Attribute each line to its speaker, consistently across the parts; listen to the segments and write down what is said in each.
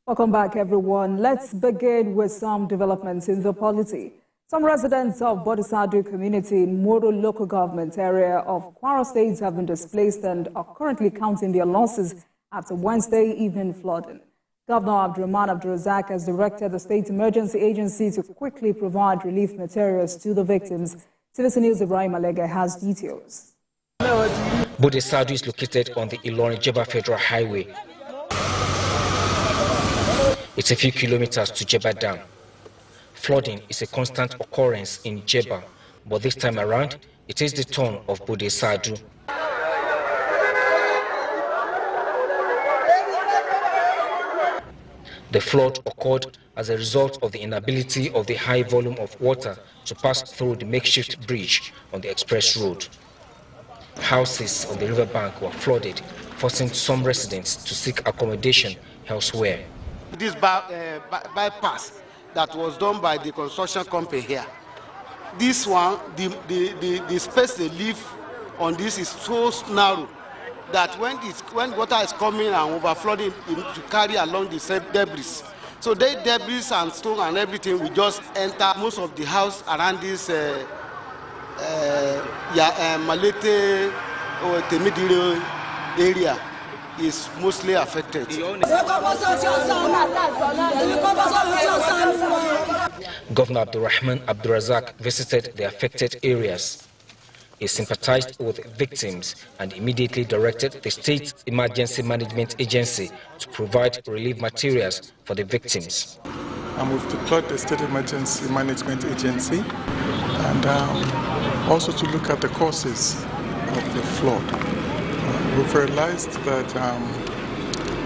Speaker 1: Welcome back, everyone. Let's begin with some developments in the polity. Some residents of Badu community in Moro local government area of Kwara State have been displaced and are currently counting their losses after Wednesday evening flooding. Governor Abdurrahman Abdulrazak has directed the State Emergency Agency to quickly provide relief materials to the victims. TVC News Ibrahim Alega has details.
Speaker 2: Badu is located on the Ilorin-Jeba Federal Highway. It's a few kilometers to Jeba Dam. Flooding is a constant occurrence in Jeba, but this time around, it is the turn of Badu. The flood occurred as a result of the inability of the high volume of water to pass through the makeshift bridge on the express road. Houses on the riverbank were flooded, forcing some residents to seek accommodation elsewhere.
Speaker 3: This bypass that was done by the construction company here, this one, the space they leave on this is so narrow that when water is coming and overflowing, to carry along the debris. So they debris and stone and everything will just enter most of the house around this Malete or Temidire area is mostly affected.
Speaker 2: Governor Abdurrahman Abdulrazak visited the affected areas. He sympathized with victims and immediately directed the State Emergency Management Agency to provide relief materials for the victims.
Speaker 4: And we've deployed the State Emergency Management Agency and also to look at the causes of the flood. We've realized that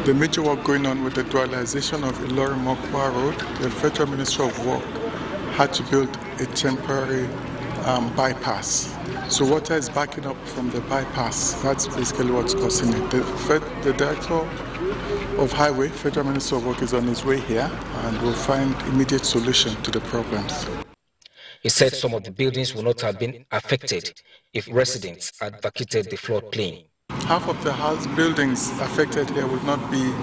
Speaker 4: the major work going on with the dualization of Ilorin-Mokwa Road, the Federal Ministry of Work had to build a temporary bypass. So water is backing up from the bypass. That's basically what's causing it. The Director of Highway, Federal Minister of Work, is on his way here and will find immediate solution to the problems.
Speaker 2: He said some of the buildings would not have been affected if residents had vacated the floodplain.
Speaker 4: Half of the house buildings affected here would not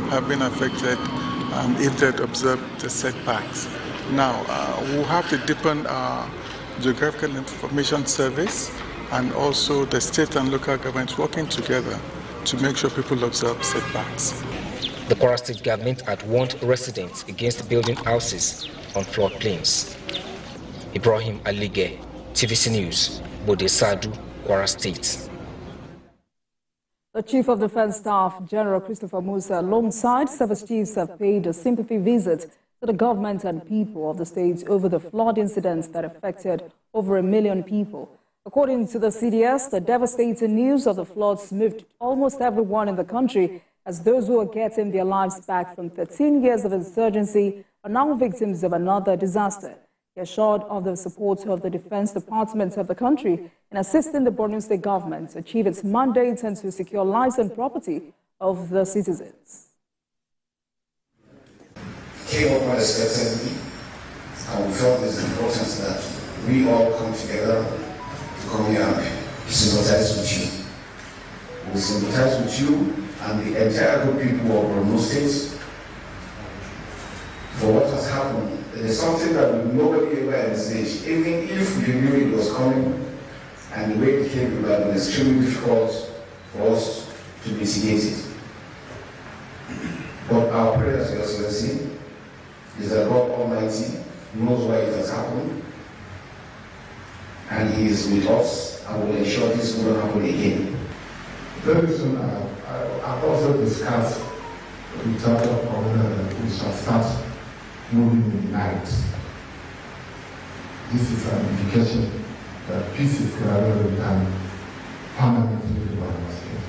Speaker 4: have been affected if they'd observed the setbacks. Now, we'll have to deepen our Geographical Information Service and also the state and local governments working together to make sure people observe setbacks.
Speaker 2: The Kwara State government had warned residents against building houses on floodplains. Ibrahim Alige, TVC News, Bodesadu, Kwara State.
Speaker 1: The Chief of Defense Staff, General Christopher Musa, alongside service chiefs, have paid a sympathy visit to the government and people of the state over the flood incidents that affected over 1 million people. According to the CDS, the devastating news of the floods moved almost everyone in the country, as those who are getting their lives back from 13 years of insurgency are now victims of another disaster. He assured of the support of the Defense Department of the country in assisting the Borno State government to achieve its mandate and to secure lives and property of the citizens.
Speaker 5: Came up unexpectedly, and we felt it's important that we all come together to come here and sympathize with you. We sympathize with you and the entire good people of Borno State for what has happened. It is something that nobody ever envisaged. Even if we knew it was coming, and the way it came, it would have been extremely difficult for us to mitigate it. But our prayers, Your Excellency, is that God Almighty knows why it has happened, and He is with us and will ensure this will not happen again.
Speaker 6: Very soon, I've also discussed with other community that we shall start moving in night. This is an indication that peace is gradually done permanently in Borno State.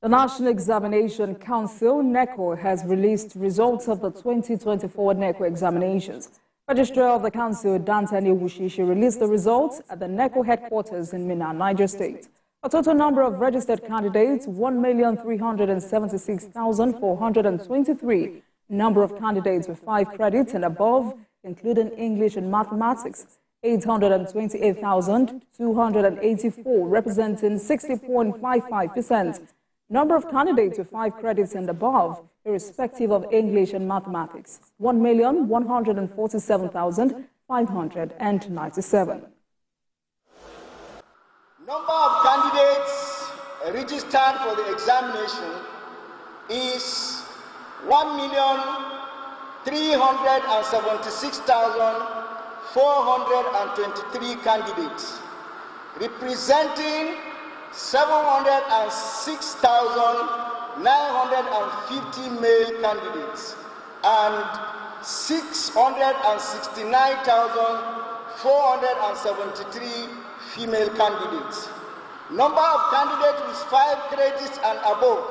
Speaker 1: The National Examination Council, NECO, has released results of the 2024 NECO examinations. Registrar of the Council, Dantani Wushishi, released the results at the NECO headquarters in Minna, Niger State. A total number of registered candidates, 1,376,423. Number of candidates with 5 credits and above, including English and mathematics, 828,284, representing 60.55%. Number of candidates with 5 credits and above, irrespective of English and mathematics, 1,147,597.
Speaker 7: Number of candidates registered for the examination is 1,376,423 candidates, representing 706,950 male candidates and 669,473 female candidates. Number of candidates with 5 credits and above,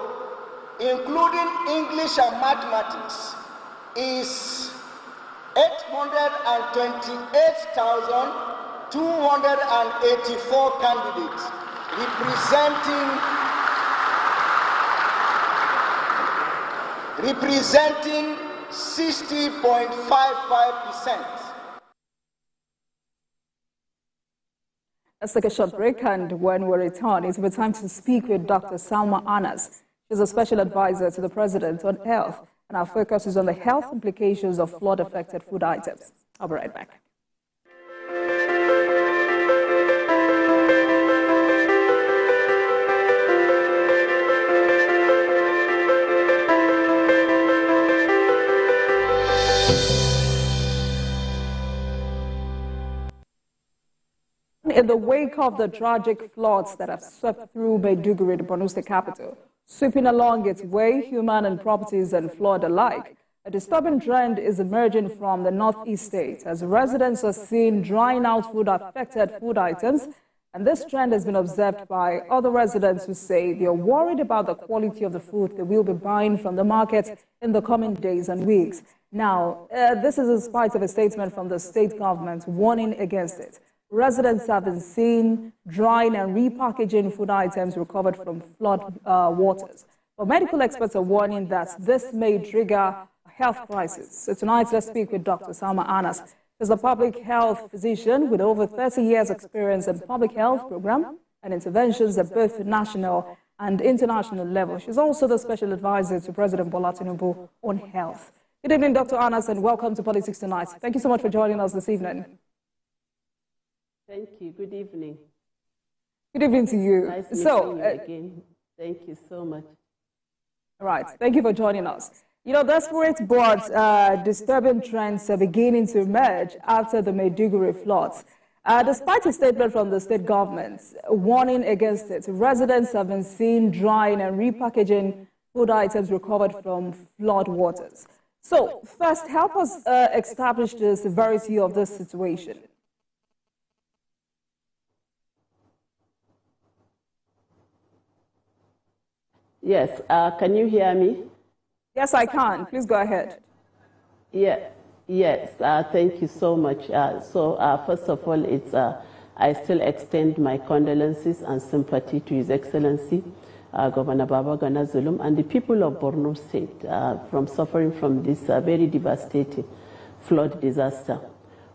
Speaker 7: including English and mathematics, is 828,284 candidates, representing 60.55%.
Speaker 1: Let's take a short break, and when we return, it's the time to speak with Dr. Salma Anas. She's a special advisor to the President on health, and our focus is on the health implications of flood-affected food items. I'll be right back. In the wake of the tragic floods that have swept through Maiduguri, the Borno State capital, sweeping along its way human and properties and flood alike, a disturbing trend is emerging from the northeast state as residents are seeing drying out food-affected food items, and this trend has been observed by other residents who say they are worried about the quality of the food they will be buying from the market in the coming days and weeks. Now, this is in spite of a statement from the state government warning against it. Residents have been seen drying and repackaging food items recovered from flood waters. But medical experts are warning that this may trigger a health crisis. So tonight, let's speak with Dr. Salma Anas. She's a public health physician with over 30 years' experience in public health program and interventions at both national and international level. She's also the special advisor to President Bola Tinubu on health. Good evening, Dr. Anas, and welcome to Politics Tonight. Thank you so much for joining us this evening.
Speaker 8: Thank you. Good evening.
Speaker 1: Good evening to you.
Speaker 8: Nice meeting you again. Thank you so much.
Speaker 1: All right. Thank you for joining us. You know, desperate but disturbing trends are beginning to emerge after the Maiduguri floods. Despite a statement from the state government warning against it, residents have been seen drying and repackaging food items recovered from flood waters. So, first, help us establish the severity of this situation.
Speaker 8: Yes, can you hear me?
Speaker 1: Yes, I can. Please go ahead.
Speaker 8: Yes, thank you so much. First of all, I still extend my condolences and sympathy to His Excellency, Governor Babagana Zulum, and the people of Borno State from suffering from this very devastating flood disaster,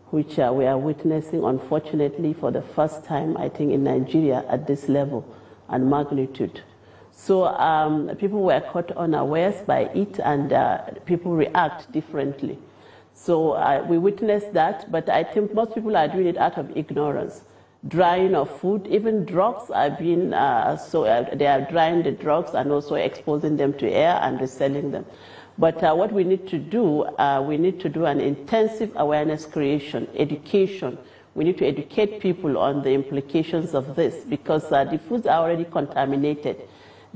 Speaker 8: which we are witnessing, unfortunately, for the first time, I think, in Nigeria at this level and magnitude. So people were caught unawares by it, and people react differently. So we witnessed that, but I think most people are doing it out of ignorance. Drying of food, even drugs are being, they are drying the drugs and also exposing them to air and reselling them. But what we need to do an intensive awareness creation, education. We need to educate people on the implications of this, because the foods are already contaminated.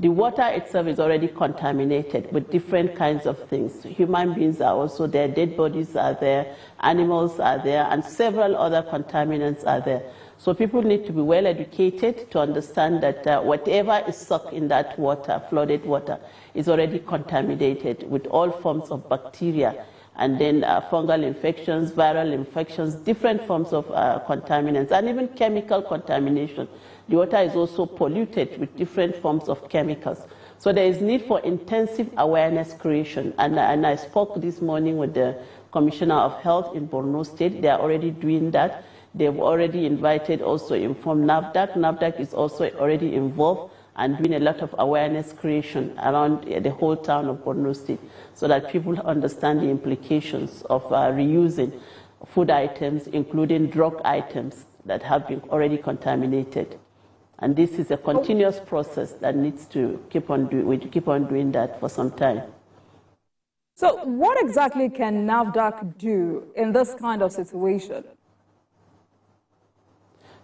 Speaker 8: The water itself is already contaminated with different kinds of things. Human beings are also there, dead bodies are there, animals are there, and several other contaminants are there. So people need to be well educated to understand that whatever is sucked in that water, flooded water, is already contaminated with all forms of bacteria, and then fungal infections, viral infections, different forms of contaminants, and even chemical contamination. The water is also polluted with different forms of chemicals. So there is need for intensive awareness creation. And I spoke this morning with the Commissioner of Health in Borno State. They are already doing that. They've already invited, also informed NAFDAC. NAFDAC is also already involved, and doing a lot of awareness creation around the whole town of Borno State so that people understand the implications of reusing food items, including drug items that have been already contaminated. And this is a continuous process that needs to keep on doing that for some time.
Speaker 1: So what exactly can NAFDAC do in this kind of situation?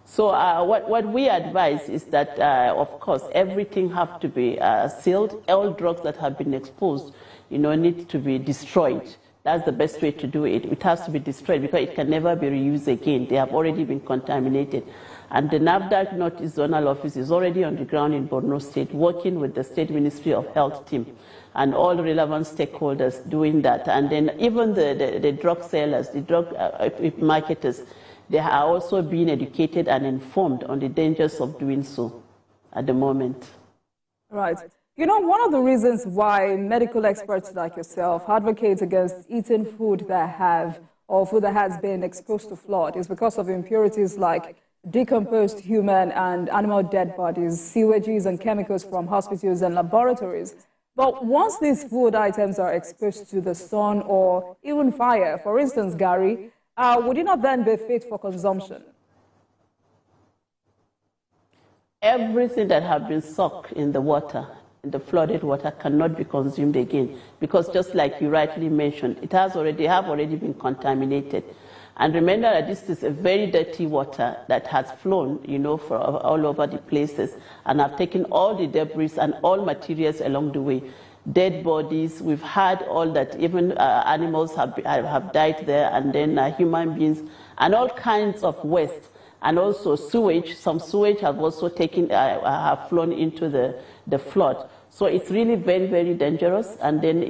Speaker 8: So what we advise is that, of course, everything has to be sealed. All drugs that have been exposed, need to be destroyed. That's the best way to do it. It has to be destroyed because it can never be reused again. They have already been contaminated. And the NAFDAC Northeast Zonal Office is already on the ground in Borno State, working with the State Ministry of Health team and all relevant stakeholders doing that. And then even the drug sellers, the drug marketers, they are also being educated and informed on the dangers of doing so at the moment.
Speaker 1: Right. One of the reasons why medical experts like yourself advocate against eating food that has been exposed to flood is because of impurities like decomposed human and animal dead bodies, sewages and chemicals from hospitals and laboratories. But once these food items are exposed to the sun or even fire, for instance, Gary, would it not then be fit for consumption?
Speaker 8: Everything that has been soaked in the water, in the flooded water, cannot be consumed again because, just like you rightly mentioned, they have already been contaminated. And remember that this is a very dirty water that has flown, for all over the places and have taken all the debris and all materials along the way. Dead bodies, we've had all that, even animals have died there, and then human beings, and all kinds of waste, and also sewage. Some sewage have also have flown into the flood. So it's really very, very dangerous. And then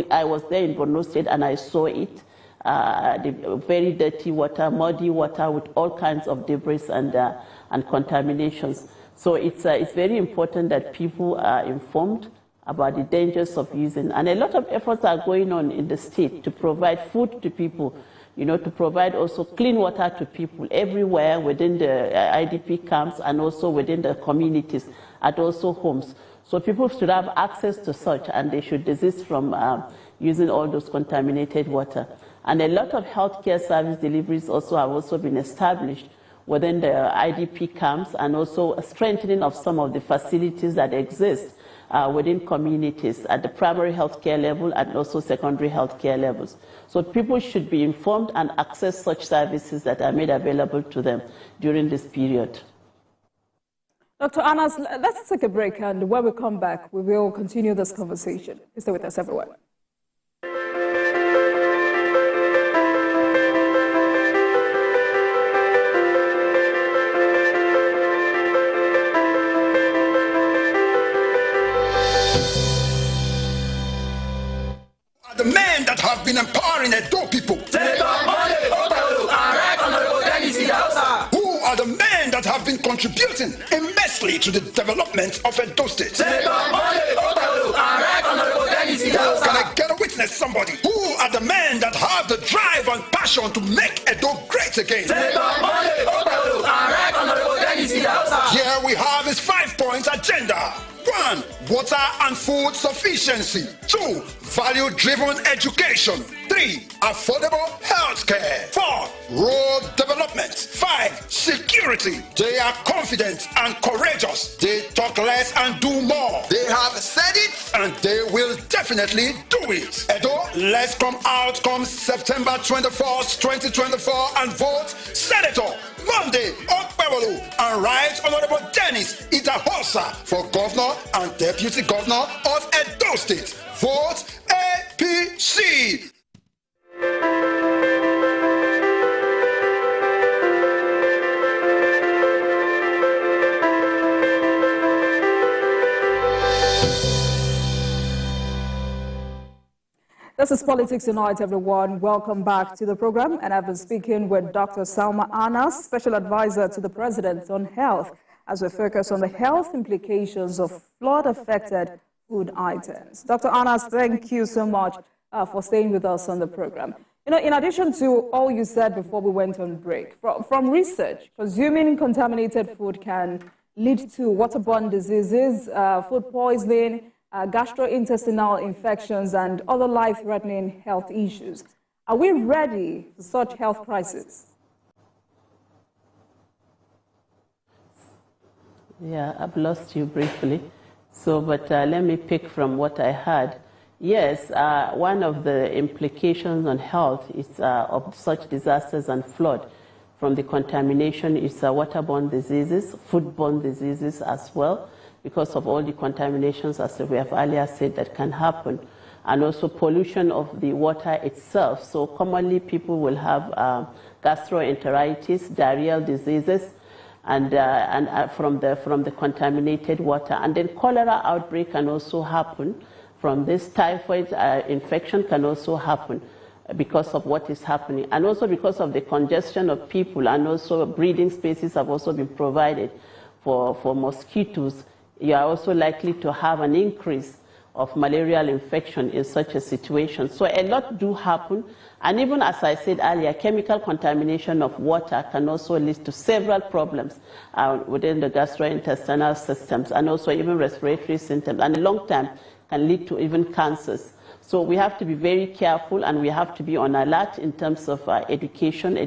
Speaker 8: I was there in Borno State and I saw it. The very dirty water, muddy water with all kinds of debris and contaminations. So it's very important that people are informed about the dangers of using. And a lot of efforts are going on in the state to provide food to people, to provide also clean water to people everywhere within the IDP camps and also within the communities and also homes. So people should have access to such and they should desist from using all those contaminated water. And a lot of healthcare service deliveries have been established within the IDP camps and also a strengthening of some of the facilities that exist within communities at the primary healthcare level and also secondary healthcare levels. So people should be informed and access such services that are made available to them during this period.
Speaker 1: Dr. Anas, let's take a break, and when we come back, we will continue this conversation. Stay with us, everyone.
Speaker 9: The men that have been empowering Edo people. Who are the men that have been contributing immensely to the development of Edo State? Can I get a witness, somebody? Who are the men that have the drive and passion to make Edo great again? Here we have his 5-point agenda. 1. Water and food sufficiency. 2. Value-driven education. 3. Affordable healthcare. 4. Road development. 5. Security. They are confident and courageous. They talk less and do more. They have said it and they will definitely do it. Edo, let's come out come September 24th, 2024 and vote Senator Monday Okpebolu and Right Honorable Dennis Itahosa for Governor and Deputy Governor of Edo State. Vote APC.
Speaker 1: This is Politics Tonight, everyone. Welcome back to the program. And I've been speaking with Dr. Salma Anas, Special Advisor to the President on Health, as we focus on the health implications of flood-affected food items. Dr. Anas, thank you so much for staying with us on the program. In addition to all you said before we went on break, from research, consuming contaminated food can lead to waterborne diseases, food poisoning, gastrointestinal infections, and other life-threatening health issues. Are we ready for such health crisis?
Speaker 8: Yeah, I've lost you briefly. So, but let me pick from what I heard. Yes, one of the implications on health is of such disasters and flood from the contamination is waterborne diseases, foodborne diseases as well, because of all the contaminations, as we have earlier said, that can happen, and also pollution of the water itself. So commonly people will have gastroenteritis, diarrheal diseases, and from the contaminated water. And then cholera outbreak can also happen from this. Typhoid infection can also happen because of what is happening, and also because of the congestion of people, and also breeding spaces have also been provided for mosquitoes. You are also likely to have an increase of malarial infection in such a situation. So a lot do happen, and even as I said earlier, chemical contamination of water can also lead to several problems within the gastrointestinal systems, and also even respiratory symptoms, and in long time can lead to even cancers. So we have to be very careful, and we have to be on alert in terms of education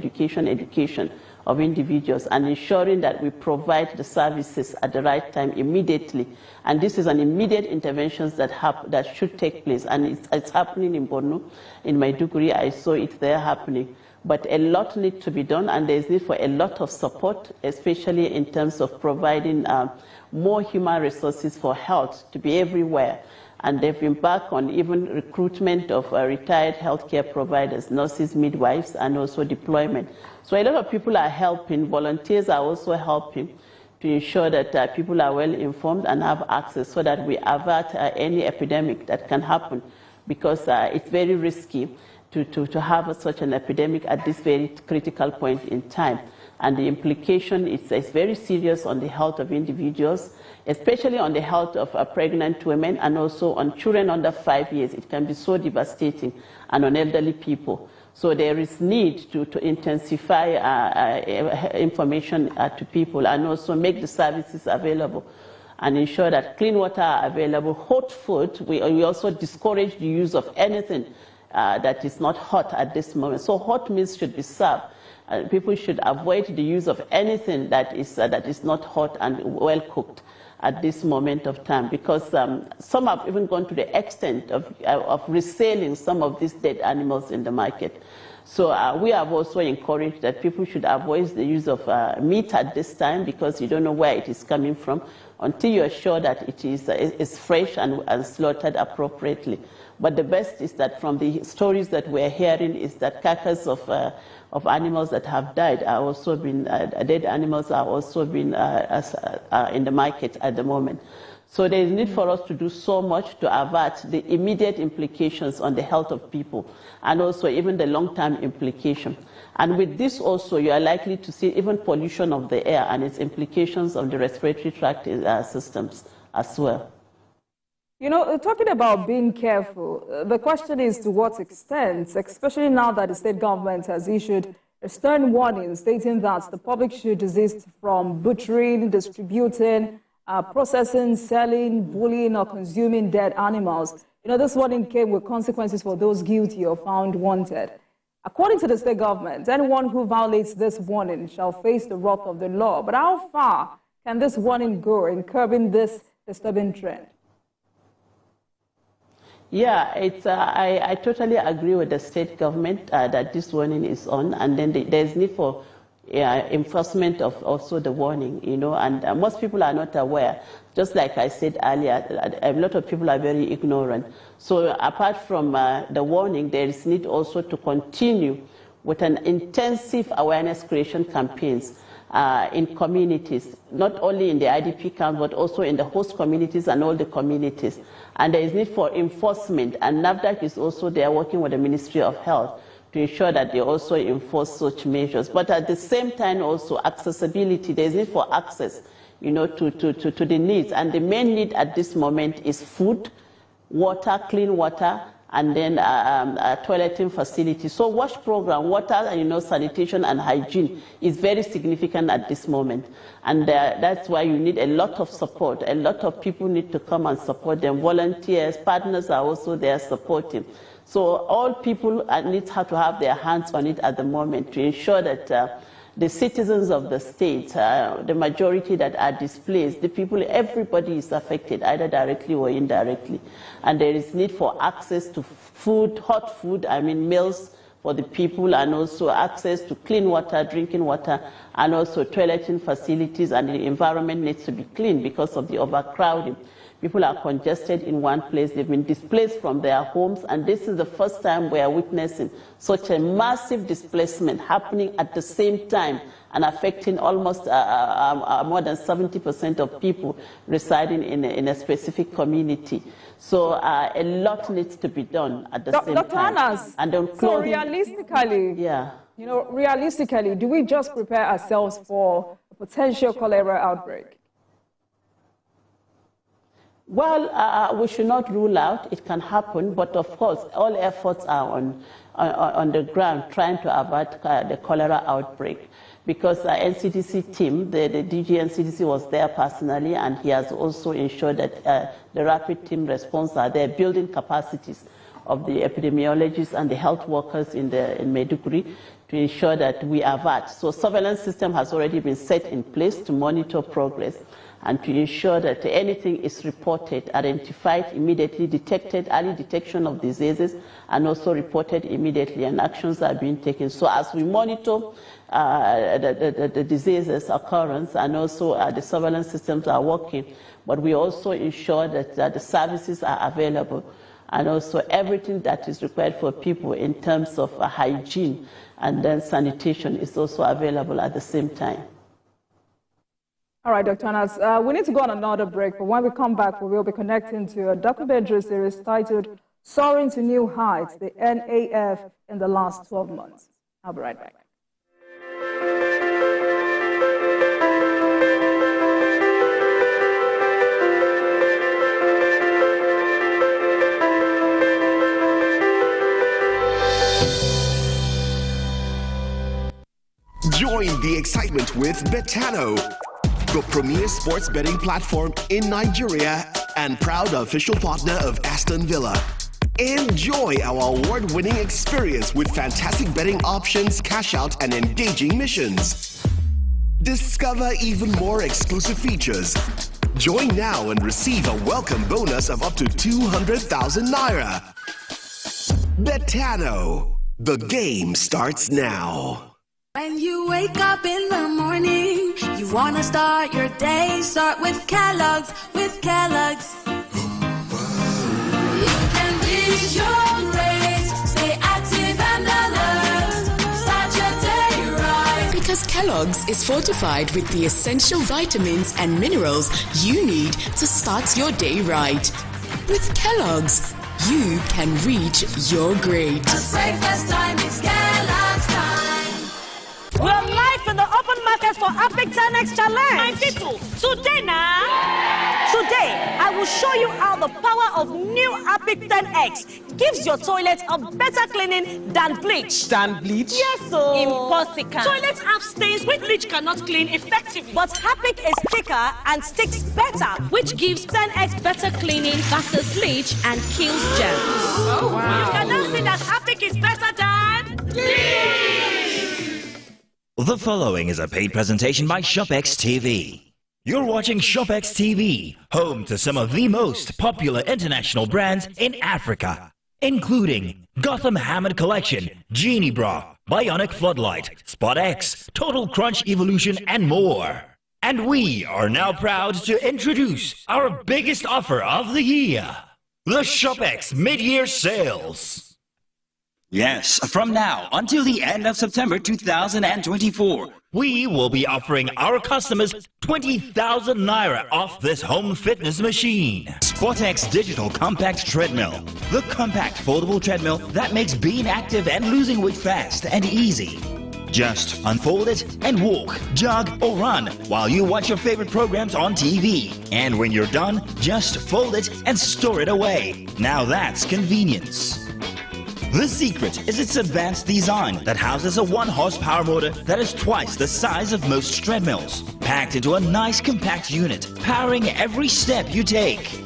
Speaker 8: of individuals, and ensuring that we provide the services at the right time immediately. And this is an immediate intervention that should take place, and it's happening in Borno. In Maiduguri, I saw it there happening. But a lot needs to be done, and there's need for a lot of support, especially in terms of providing more human resources for health to be everywhere. And they've embarked on even recruitment of retired healthcare providers, nurses, midwives, and also deployment. So a lot of people are helping. Volunteers are also helping to ensure that people are well informed and have access, so that we avert any epidemic that can happen, because it's very risky to have such an epidemic at this very critical point in time. And the implication is very serious on the health of individuals, especially on the health of pregnant women, and also on children under 5 years. It can be so devastating, and on elderly people. So there is need to intensify information to people, and also make the services available, and ensure that clean water are available. Hot food, we also discourage the use of anything that is not hot at this moment. So hot meals should be served. People should avoid the use of anything that is not hot and well cooked at this moment of time, because some have even gone to the extent of reselling some of these dead animals in the market. So we have also encouraged that people should avoid the use of meat at this time, because you don't know where it is coming from until you are sure that it is fresh and slaughtered appropriately. But the best is that from the stories that we're hearing is that carcasses of animals that have died are also been, dead animals are also been in the market at the moment. So there is need for us to do so much to avert the immediate implications on the health of people, and also even the long-term implication. And with this also, you are likely to see even pollution of the air and its implications on the respiratory tract systems as well.
Speaker 1: You know, talking about being careful, the question is to what extent, especially now that the state government has issued a stern warning stating that the public should desist from butchering, distributing, processing, selling, bullying, or consuming dead animals. You know, this warning came with consequences for those guilty or found wanted. According to the state government, anyone who violates this warning shall face the wrath of the law. But how far can this warning go in curbing this disturbing trend?
Speaker 8: Yeah, I totally agree with the state government that this warning is on, and then there's need for enforcement of also the warning, you know, and most people are not aware. Just like I said earlier, a lot of people are very ignorant. So apart from the warning, there is need also to continue with an intensive awareness creation campaigns in communities, not only in the IDP camp, but also in the host communities and all the communities. And there is need for enforcement, and NAFDAC is also there working with the Ministry of Health to ensure that they also enforce such measures. But at the same time also accessibility, there is need for access, you know, to the needs. And the main need at this moment is food, water, clean water, and then toileting facilities. So WASH program, water and sanitation and hygiene is very significant at this moment. And that's why you need a lot of support. A lot of people need to come and support them. Volunteers, partners are also there supporting. So all people need to have their hands on it at the moment to ensure that the citizens of the state, the majority that are displaced, the people, everybody is affected, either directly or indirectly. And there is need for access to food, hot food, meals for the people, and also access to clean water, drinking water, and also toileting facilities, and the environment needs to be clean because of the overcrowding. People are congested in one place. They've been displaced from their homes, and this is the first time we are witnessing such a massive displacement happening at the same time and affecting almost more than 70% of people residing in a specific community. So a lot needs to be done at the same time.
Speaker 1: Anas,
Speaker 8: and
Speaker 1: so realistically, realistically, do we just prepare ourselves for a potential cholera outbreak?
Speaker 8: Well, we should not rule out it can happen, but of course, all efforts are on the ground trying to avert the cholera outbreak. Because the NCDC team, the DG NCDC was there personally, and he has also ensured that the rapid team response are there, building capacities of the epidemiologists and the health workers in Maiduguri to ensure that we avert. So surveillance system has already been set in place to monitor progress and to ensure that anything is reported, identified immediately, detected, early detection of diseases, and also reported immediately, and actions are being taken. So as we monitor the diseases occurrence, and also the surveillance systems are working, but we also ensure that the services are available, and also everything that is required for people in terms of hygiene and then sanitation is also available at the same time.
Speaker 1: All right, Dr. Anas, we need to go on another break, but when we come back, we will be connecting to a documentary series titled Soaring to New Heights, the NAF in the Last 12 Months. I'll be right back.
Speaker 10: Join the excitement with Betano, the premier sports betting platform in Nigeria and proud official partner of Aston Villa. Enjoy our award-winning experience with fantastic betting options, cash out, and engaging missions. Discover even more exclusive features. Join now and receive a welcome bonus of up to 200,000 naira. Betano, the game starts now.
Speaker 11: When you wake up in the morning, you want to start your day. Start with Kellogg's, with Kellogg's. You can reach your grades, stay active and alert. Start your day right. Because Kellogg's is fortified with the essential vitamins and minerals you need to start your day right. With Kellogg's, you can reach your grade. The safest time is Kellogg's time.
Speaker 12: We are live in the open market for Epic 10X Challenge. My people, today now, today I will show you how the power of new Epic 10X gives your toilet a better cleaning than bleach.
Speaker 13: Than bleach?
Speaker 12: Yes, so.
Speaker 13: Impossible.
Speaker 12: Toilets have stains which bleach cannot clean effectively. But Epic is thicker and sticks better, which gives 10X better cleaning versus bleach and kills germs.
Speaker 13: Oh, wow.
Speaker 12: You can now see that Epic is better than bleach.
Speaker 14: The following is a paid presentation by ShopX TV. You're watching ShopX TV, home to some of the most popular international brands in Africa, including Gotham Hammered Collection, Genie Bra, Bionic Floodlight, Spot X, Total Crunch Evolution, and more. And we are now proud to introduce our biggest offer of the year, the ShopX Mid-Year Sales. Yes, from now until the end of September 2024, we will be offering our customers 20,000 naira off this home fitness machine. SportX Digital Compact Treadmill, the compact foldable treadmill that makes being active and losing weight fast and easy. Just unfold it and walk, jog, or run while you watch your favorite programs on TV. And when you're done, just fold it and store it away. Now that's convenience. The secret is its advanced design that houses a 1 horsepower motor that is twice the size of most treadmills, packed into a nice compact unit, powering every step you take.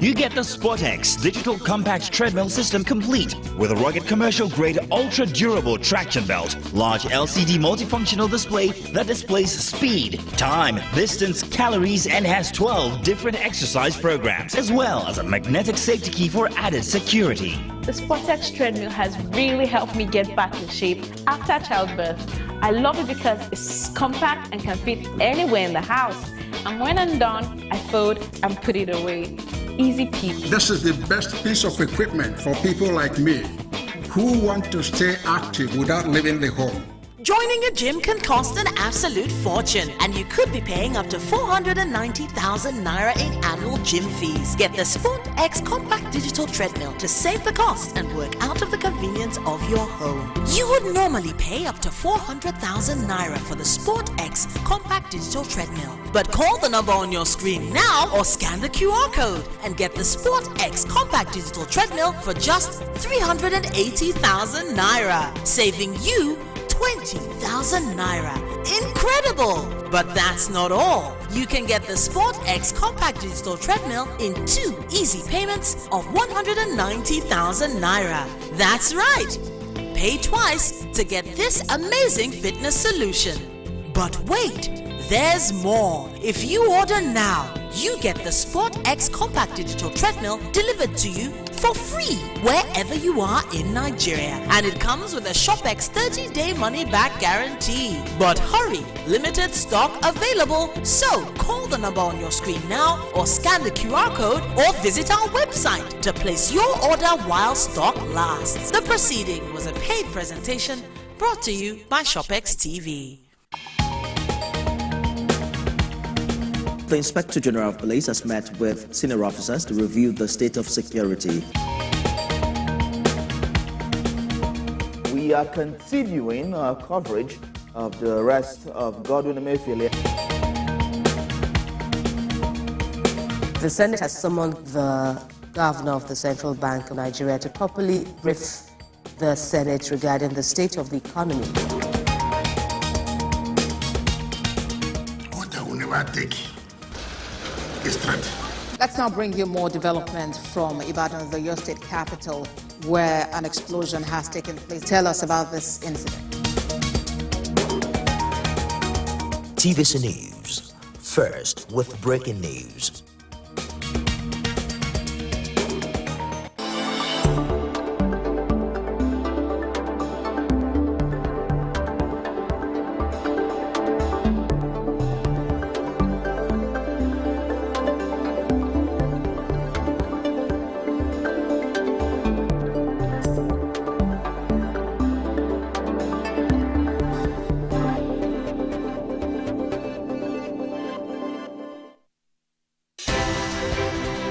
Speaker 14: You get the SportX digital compact treadmill system complete with a rugged commercial-grade ultra-durable traction belt, large LCD multifunctional display that displays speed, time, distance, calories, and has 12 different exercise programs, as well as a magnetic safety key for added security.
Speaker 13: The SportX treadmill has really helped me get back in shape after childbirth. I love it because it's compact and can fit anywhere in the house. And when I'm done, I fold and put it away. Easy peasy.
Speaker 15: This is the best piece of equipment for people like me who want to stay active without leaving the home.
Speaker 16: Joining a gym can cost an absolute fortune, and you could be paying up to 490,000 naira in annual gym fees. Get the SportX Compact Digital Treadmill to save the cost and work out of the convenience of your home. You would normally pay up to 400,000 naira for the SportX Compact Digital Treadmill. But call the number on your screen now or scan the QR code and get the SportX Compact Digital Treadmill for just 380,000 naira, saving you 20,000 naira. Incredible! But that's not all. You can get the SportX Compact Digital Treadmill in 2 easy payments of 190,000 naira. That's right! Pay twice to get this amazing fitness solution. But wait, there's more. If you order now, you get the SportX Compact Digital Treadmill delivered to you for free wherever you are in Nigeria. And it comes with a ShopX 30-day money-back guarantee. But hurry, limited stock available. So call the number on your screen now or scan the QR code or visit our website to place your order while stock lasts. The proceeding was a paid presentation brought to you by ShopX TV.
Speaker 17: The Inspector General of Police has met with senior officers to review the state of security.
Speaker 18: We are continuing our coverage of the arrest of Godwin Emefiele.
Speaker 19: The Senate has summoned the governor of the Central Bank of Nigeria to properly brief the Senate regarding the state of the economy.
Speaker 15: What I will never take.
Speaker 20: Let's now bring you more development from Ibadan, the Oyo State capital, where an explosion has taken place. Tell us about this incident.
Speaker 21: TVC News, first with breaking news.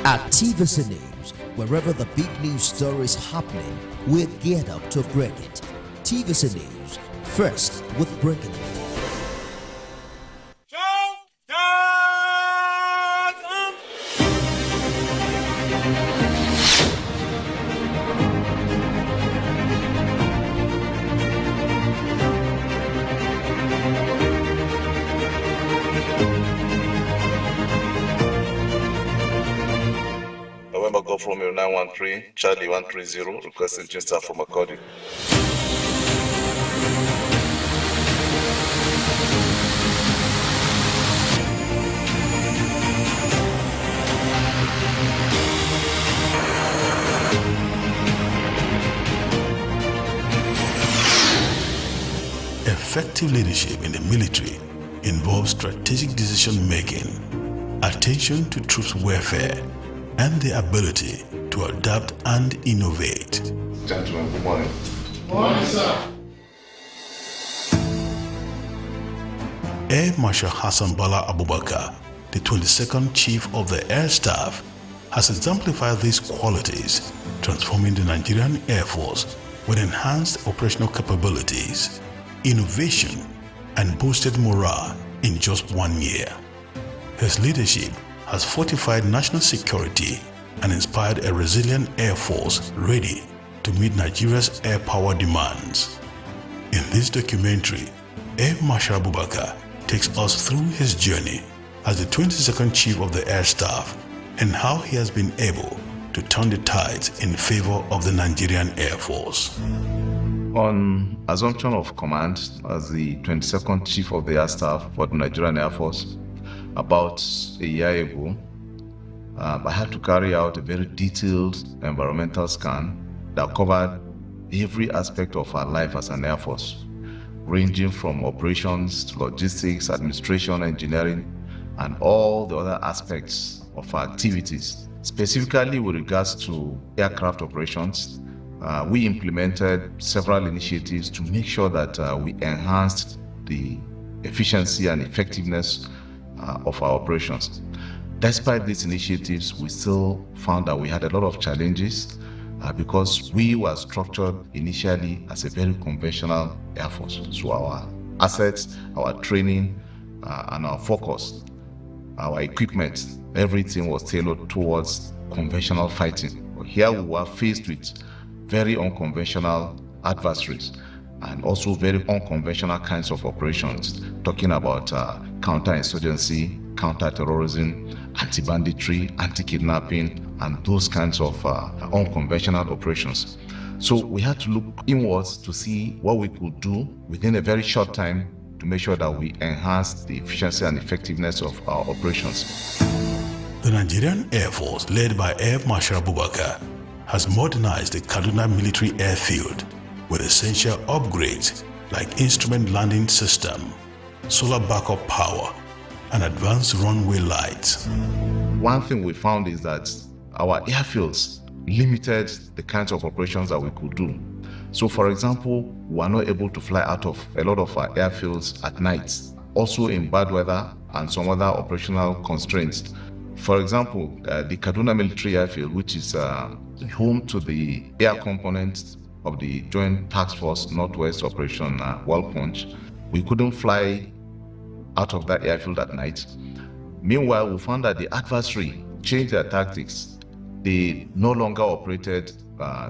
Speaker 22: At TVC News, wherever the big news story is happening, we're geared up to break it. TVC News, first with breaking news.
Speaker 23: From 913, Charlie 130, requesting change staff from Makodi.
Speaker 24: Effective leadership in the military involves strategic decision-making, attention to troops' welfare, and the ability to adapt and innovate.
Speaker 23: Gentlemen, good morning.
Speaker 24: Good morning, sir. Air Marshal Hassan Bala Abubakar, the 22nd Chief of the Air Staff, has exemplified these qualities, transforming the Nigerian Air Force with enhanced operational capabilities, innovation, and boosted morale in just 1 year. His leadership has fortified national security and inspired a resilient Air Force ready to meet Nigeria's air power demands. In this documentary, Air Marshal Abubakar takes us through his journey as the 22nd Chief of the Air Staff and how he has been able to turn the tides in favor of the Nigerian Air Force.
Speaker 23: On assumption of command as the 22nd Chief of the Air Staff for the Nigerian Air Force, about a year ago, I had to carry out a very detailed environmental scan that covered every aspect of our life as an Air Force, ranging from operations to logistics, administration, engineering, and all the other aspects of our activities. Specifically with regards to aircraft operations, we implemented several initiatives to make sure that we enhanced the efficiency and effectiveness of our operations. Despite these initiatives, we still found that we had a lot of challenges because we were structured initially as a very conventional Air Force. So our assets, our training, and our focus, our equipment, everything was tailored towards conventional fighting. But here we were faced with very unconventional adversaries and also very unconventional kinds of operations, talking about counterinsurgency, counter-terrorism, anti-banditry, anti-kidnapping, and those kinds of unconventional operations. So we had to look inwards to see what we could do within a very short time to make sure that we enhance the efficiency and effectiveness of our operations.
Speaker 24: The Nigerian Air Force, led by Air Marshal Abubakar, has modernized the Kaduna Military Airfield with essential upgrades like instrument landing system, solar backup power, and advanced runway lights.
Speaker 23: One thing we found is that our airfields limited the kinds of operations that we could do. So for example, we are not able to fly out of a lot of our airfields at night, also in bad weather and some other operational constraints. For example, the Kaduna Military Airfield, which is home to the air component of the Joint Task Force Northwest Operation Wall Punch, we couldn't fly out of that airfield at night. Meanwhile, we found that the adversary changed their tactics. They no longer operated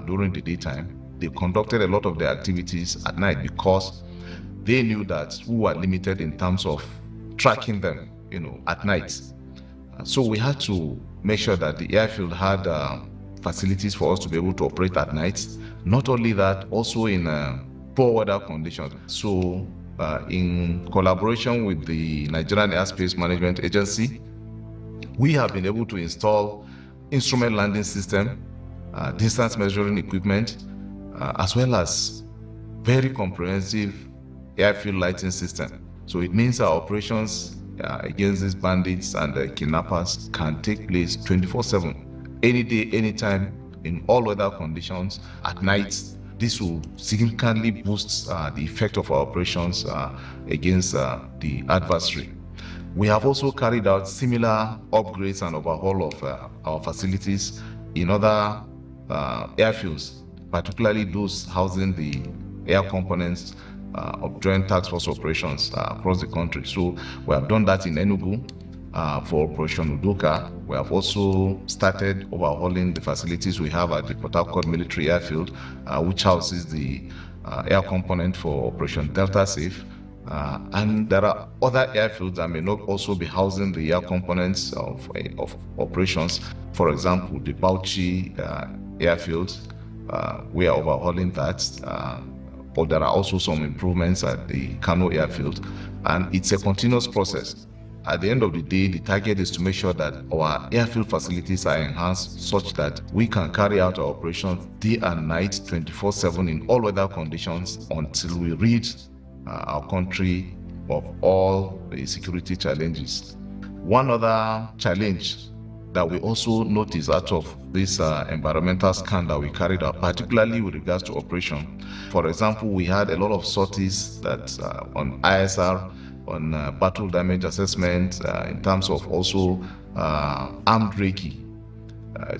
Speaker 23: during the daytime. They conducted a lot of their activities at night because they knew that we were limited in terms of tracking them, at night. So we had to make sure that the airfield had facilities for us to be able to operate at night. Not only that, also in poor weather conditions. So in collaboration with the Nigerian Airspace Management Agency, we have been able to install instrument landing system, distance measuring equipment, as well as very comprehensive airfield lighting system. So it means our operations against these bandits and kidnappers can take place 24/7, any day, anytime, in all weather conditions, at night. This will significantly boost the effect of our operations against the adversary. We have also carried out similar upgrades and overhaul of our facilities in other airfields, particularly those housing the air components of Joint Task Force operations across the country. So we have done that in Enugu for Operation Udoka. We have also started overhauling the facilities we have at the Port Harcourt Military Airfield, which houses the air component for Operation Delta Safe. And there are other airfields that may not also be housing the air components of operations. For example, the Bauchi Airfield, we are overhauling that. But there are also some improvements at the Kano Airfield, and it's a continuous process. At the end of the day, the target is to make sure that our airfield facilities are enhanced such that we can carry out our operations day and night, 24/7 in all weather conditions until we rid our country of all the security challenges. One other challenge that we also noticed out of this environmental scan that we carried out, particularly with regards to operation. For example, we had a lot of sorties that on ISR, on battle damage assessment, in terms of also armed recce.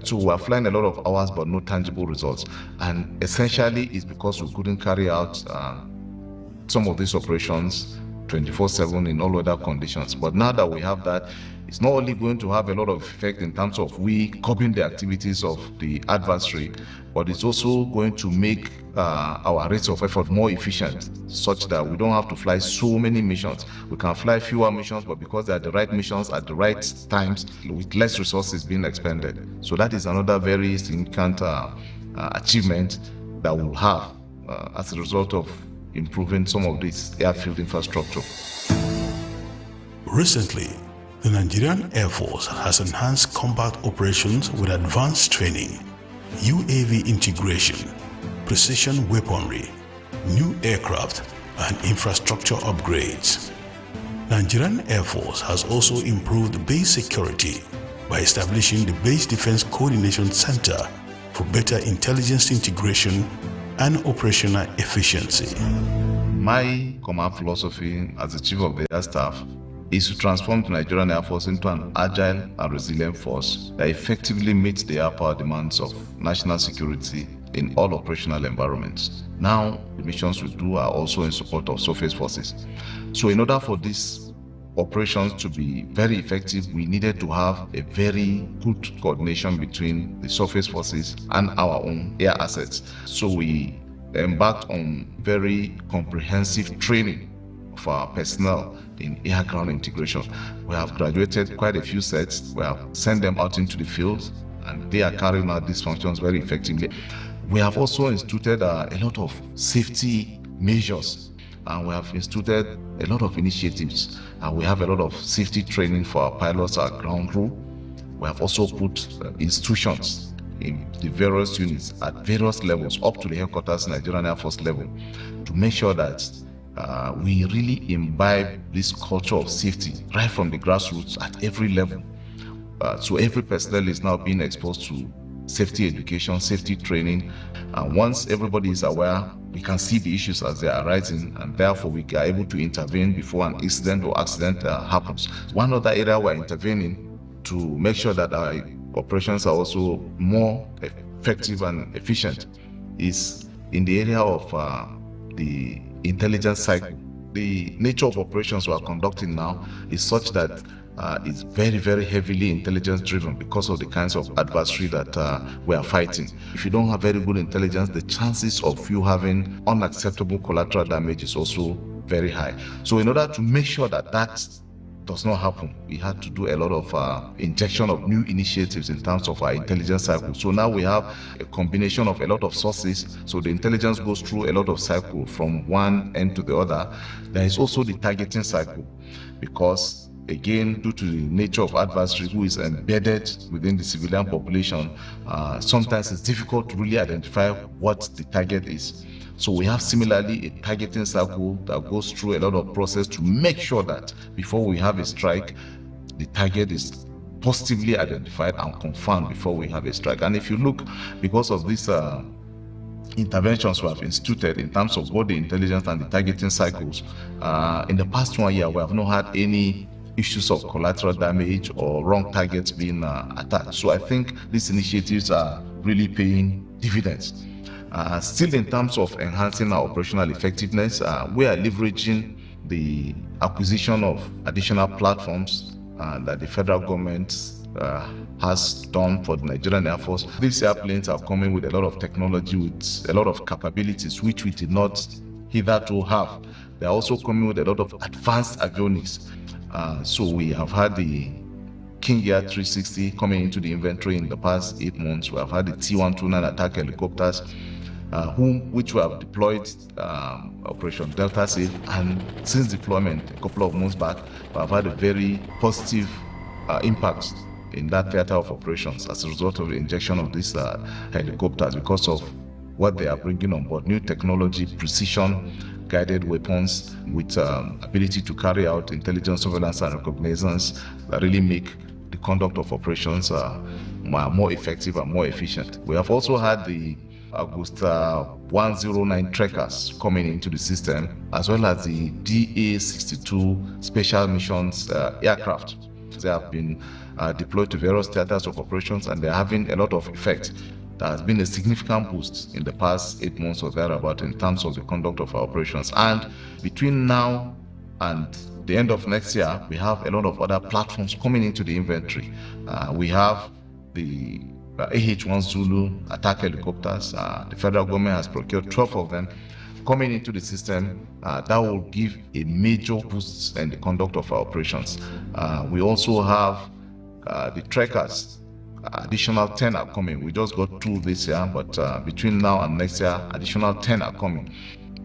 Speaker 23: So we are flying a lot of hours but no tangible results. And essentially it's because we couldn't carry out some of these operations 24/7 in all weather conditions. But now that we have that, it's not only going to have a lot of effect in terms of we curbing the activities of the adversary, but it's also going to make our rates of effort more efficient, such that we don't have to fly so many missions. We can fly fewer missions, but because they're the right missions at the right times, with less resources being expended. So that is another very significant achievement that we'll have as a result of improving some of this airfield infrastructure.
Speaker 24: Recently, the Nigerian Air Force has enhanced combat operations with advanced training, UAV integration, precision weaponry, new aircraft, and infrastructure upgrades. Nigerian Air Force has also improved base security by establishing the Base Defense Coordination Center for better intelligence integration and operational efficiency.
Speaker 23: My command philosophy as the Chief of the Air Staff is to transform the Nigerian Air Force into an agile and resilient force that effectively meets the air power demands of national security in all operational environments. Now, the missions we do are also in support of surface forces. So in order for these operations to be very effective, we needed to have a very good coordination between the surface forces and our own air assets. So we embarked on very comprehensive training of our personnel in air-ground integration. We have graduated quite a few sets. We have sent them out into the field, and they are carrying out these functions very effectively. We have also instituted a lot of safety measures, and we have instituted a lot of initiatives, and we have a lot of safety training for our pilots, our ground crew. We have also put institutions in the various units at various levels up to the headquarters Nigerian Air Force level to make sure that we really imbibe this culture of safety right from the grassroots at every level. So every personnel is now being exposed to safety education, safety training. Once everybody is aware, we can see the issues as they are arising, and therefore we are able to intervene before an incident or accident happens. One other area we're intervening to make sure that our operations are also more effective and efficient is in the area of the intelligence cycle. The nature of operations we are conducting now is such that it's very, very heavily intelligence driven because of the kinds of adversary that we are fighting. If you don't have very good intelligence, the chances of you having unacceptable collateral damage is also very high. So in order to make sure that that does not happen, we had to do a lot of injection of new initiatives in terms of our intelligence cycle. So now we have a combination of a lot of sources, so the intelligence goes through a lot of cycle from one end to the other. There is also the targeting cycle, because again, due to the nature of adversary who is embedded within the civilian population, sometimes it's difficult to really identify what the target is. So we have similarly a targeting cycle that goes through a lot of process to make sure that before we have a strike, the target is positively identified and confirmed before we have a strike. And if you look, because of these interventions we have instituted in terms of both the intelligence and the targeting cycles, in the past 1 year, we have not had any issues of collateral damage or wrong targets being attacked. So I think these initiatives are really paying dividends. Still, in terms of enhancing our operational effectiveness, we are leveraging the acquisition of additional platforms that the federal government has done for the Nigerian Air Force. These airplanes are coming with a lot of technology, with a lot of capabilities which we did not hitherto have. They are also coming with a lot of advanced avionics. So we have had the King Air 360 coming into the inventory in the past 8 months. We have had the T-129 attack helicopters, which we have deployed Operation Delta Safe, and since deployment a couple of months back, we have had a very positive impact in that theater of operations as a result of the injection of these helicopters, because of what they are bringing on board: new technology, precision guided weapons with ability to carry out intelligence, surveillance and reconnaissance that really make the conduct of operations more effective and more efficient. We have also had the Augusta 109 trackers coming into the system, as well as the DA-62 special missions aircraft. They have been deployed to various theaters of operations, and they're having a lot of effect. There has been a significant boost in the past 8 months or thereabout in terms of the conduct of our operations. And between now and the end of next year, we have a lot of other platforms coming into the inventory. We have the AH-1 Zulu attack helicopters. The federal government has procured 12 of them coming into the system. That will give a major boost in the conduct of our operations. We also have the trekkers. Additional 10 are coming. We just got 2 this year, but between now and next year, additional 10 are coming.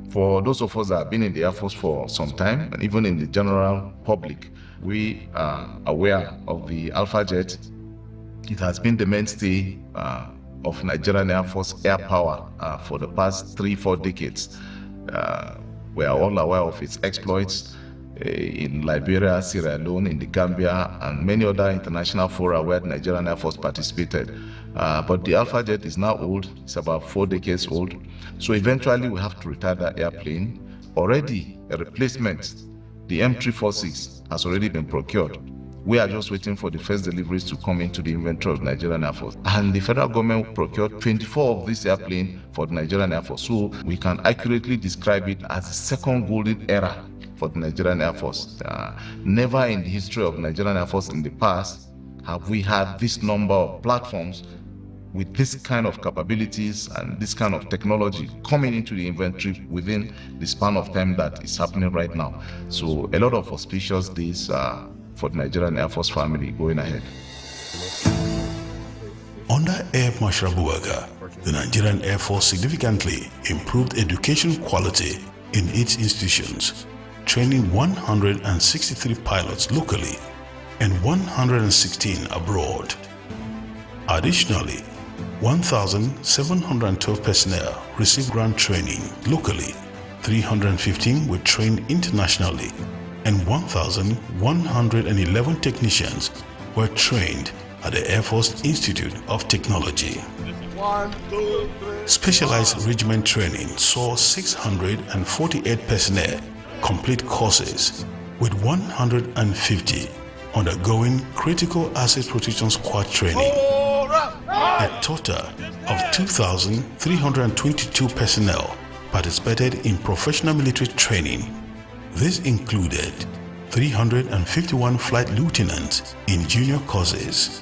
Speaker 23: For those of us that have been in the Air Force for some time, and even in the general public, we are aware of the Alpha Jet. It has been the mainstay of Nigerian Air Force air power for the past 3-4 decades. We are all aware of its exploits in Liberia, Sierra Leone, in the Gambia, and many other international fora where the Nigerian Air Force participated. But the Alpha Jet is now old. It's about 4 decades old. So eventually we have to retire that airplane. Already a replacement, the M346, has already been procured. We are just waiting for the first deliveries to come into the inventory of the Nigerian Air Force. And the federal government procured 24 of these airplanes for the Nigerian Air Force. So we can accurately describe it as the second golden era for the Nigerian Air Force. Never in the history of the Nigerian Air Force in the past have we had this number of platforms with this kind of capabilities and this kind of technology coming into the inventory within the span of time that is happening right now. So a lot of auspicious days for the Nigerian Air Force family going ahead.
Speaker 24: Under Air Marshal Abubakar, the Nigerian Air Force significantly improved education quality in its institutions, training 163 pilots locally and 116 abroad. Additionally, 1,712 personnel received ground training locally, 315 were trained internationally, and 1,111 technicians were trained at the Air Force Institute of Technology. Specialized regiment training saw 648 personnel complete courses, with 150 undergoing Critical Asset Protection Squad training. A total of 2,322 personnel participated in professional military training. This included 351 flight lieutenants in junior courses,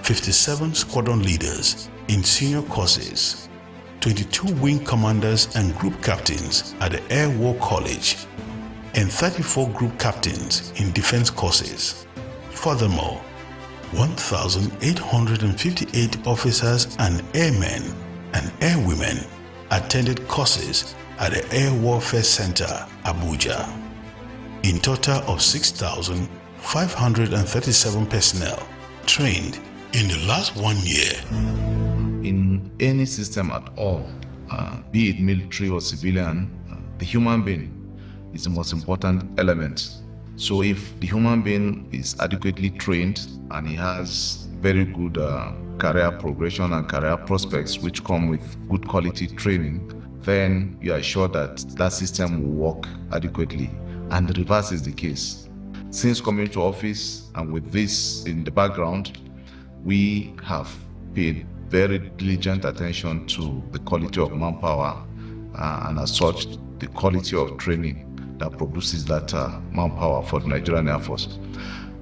Speaker 24: 57 squadron leaders in senior courses, 22 wing commanders and group captains at the Air War College, and 34 group captains in defense courses. Furthermore, 1,858 officers and airmen and airwomen attended courses at the Air Warfare Center, Abuja. In total of 6,537 personnel trained in the last 1 year.
Speaker 23: In any system at all, be it military or civilian, the human being is the most important element. So if the human being is adequately trained and he has very good career progression and career prospects which come with good quality training, then you are sure that that system will work adequately. And the reverse is the case. Since coming to office and with this in the background, we have paid very diligent attention to the quality of manpower and as such the quality of training that produces that manpower for the Nigerian Air Force.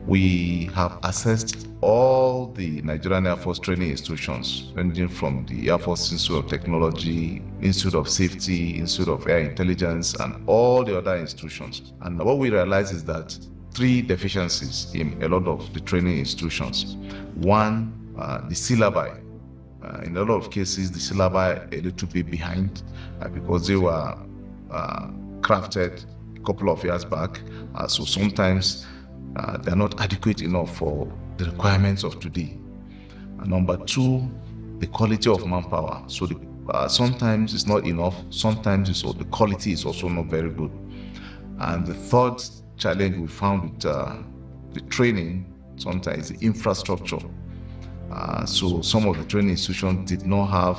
Speaker 23: We have assessed all the Nigerian Air Force training institutions, ranging from the Air Force Institute of Technology, Institute of Safety, Institute of Air Intelligence, and all the other institutions. And what we realize is that 3 deficiencies in a lot of the training institutions. One, the syllabi. In a lot of cases, the syllabi are a little bit behind because they were crafted couple of years back, so sometimes they're not adequate enough for the requirements of today. And number 2, the quality of manpower. So sometimes it's not enough, sometimes the quality is also not very good. And the third challenge we found with the training sometimes is the infrastructure. So some of the training institutions did not have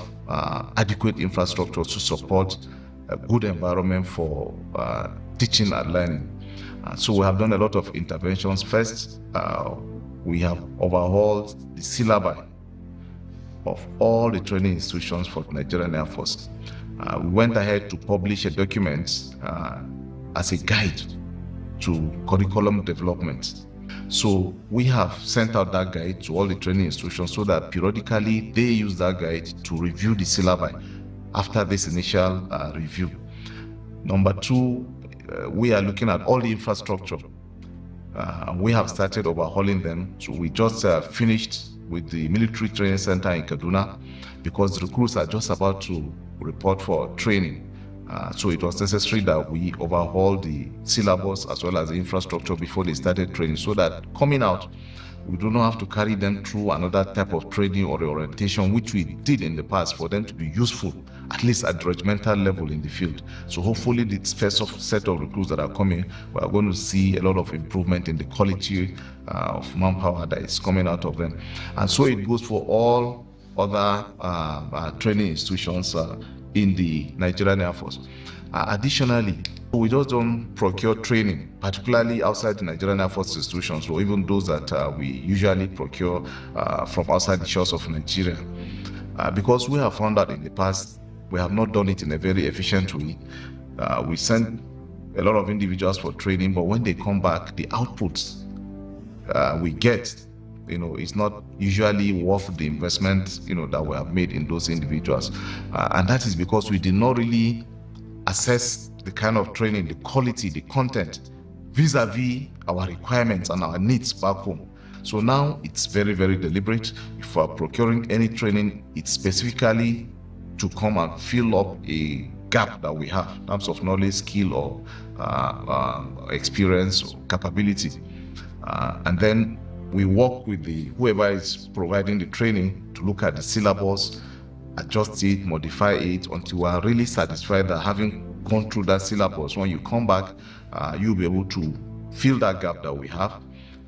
Speaker 23: adequate infrastructure to support a good environment for teaching and learning. So we have done a lot of interventions. First, we have overhauled the syllabi of all the training institutions for the Nigerian Air Force. We went ahead to publish a document as a guide to curriculum development. So we have sent out that guide to all the training institutions so that periodically they use that guide to review the syllabi after this initial review. Number two, we are looking at all the infrastructure. We have started overhauling them. So we just finished with the military training center in Kaduna because the recruits are just about to report for training. So it was necessary that we overhaul the syllabus as well as the infrastructure before they started training, so that coming out, we do not have to carry them through another type of training or orientation, which we did in the past, for them to be useful, at least at regimental level in the field. So hopefully this first set of recruits that are coming, we are going to see a lot of improvement in the quality of manpower that is coming out of them. And so it goes for all other training institutions in the Nigerian Air Force. Additionally, we just don't procure training, particularly outside the Nigerian Air Force institutions, or even those that we usually procure from outside the shores of Nigeria. Because we have found that in the past, we have not done it in a very efficient way. We send a lot of individuals for training, but when they come back, the outputs we get, it's not usually worth the investment, that we have made in those individuals. And that is because we did not really assess the kind of training, the quality, the content, vis-a-vis our requirements and our needs back home. So now it's very, very deliberate. If we're procuring any training, it's specifically to come and fill up a gap that we have in terms of knowledge, skill, or experience, or capability. And then we work with whoever is providing the training to look at the syllabus, adjust it, modify it until we are really satisfied that having gone through that syllabus, when you come back, you'll be able to fill that gap that we have.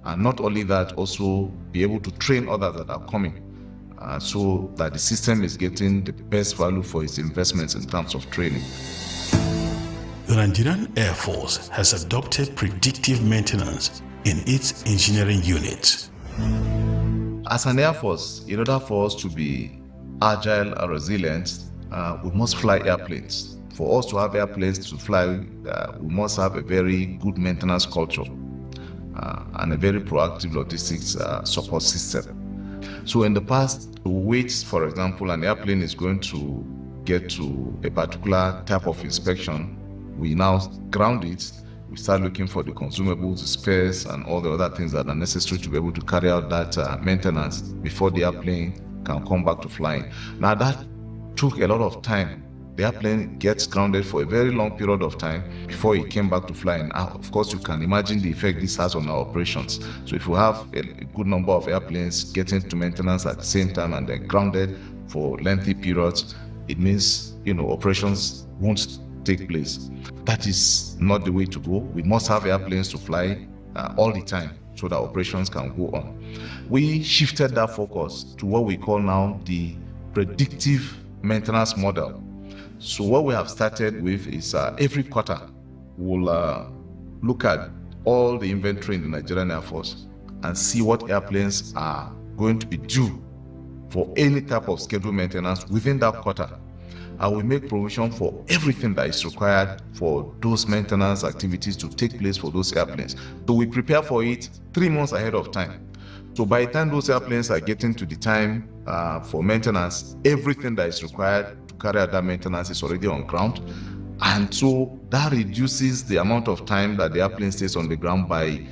Speaker 23: And not only that, also be able to train others that are coming, so that the system is getting the best value for its investments in terms of training.
Speaker 24: The Nigerian Air Force has adopted predictive maintenance in its engineering units.
Speaker 23: As an Air Force, in order for us to be agile and resilient, we must fly airplanes. For us to have airplanes to fly, we must have a very good maintenance culture and a very proactive logistics support system. So in the past, to wait, for example, an airplane is going to get to a particular type of inspection, we now ground it. We start looking for the consumables, the spares, and all the other things that are necessary to be able to carry out that maintenance before the airplane can come back to flying. Now that took a lot of time. The airplane gets grounded for a very long period of time before it came back to flying. Of course, you can imagine the effect this has on our operations. So if we have a good number of airplanes getting to maintenance at the same time and they're grounded for lengthy periods, it means, operations won't take place. That is not the way to go. We must have airplanes to fly all the time so that operations can go on. We shifted that focus to what we call now the predictive maintenance model. So what we have started with is every quarter we'll look at all the inventory in the Nigerian Air Force and see what airplanes are going to be due for any type of scheduled maintenance within that quarter. And we make provision for everything that is required for those maintenance activities to take place for those airplanes. So we prepare for it 3 months ahead of time. So by the time those airplanes are getting to the time for maintenance, everything that is required to carry out that maintenance is already on ground. And so that reduces the amount of time that the airplane stays on the ground by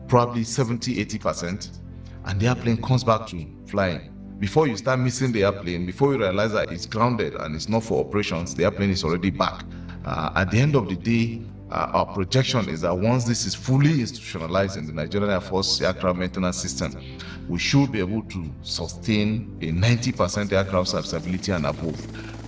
Speaker 23: probably 70–80%. And the airplane comes back to flying. Before you start missing the airplane, before you realize that it's grounded and it's not for operations, the airplane is already back. At the end of the day, our projection is that once this is fully institutionalized in the Nigerian Air Force aircraft maintenance system, we should be able to sustain a 90% aircraft serviceability and above.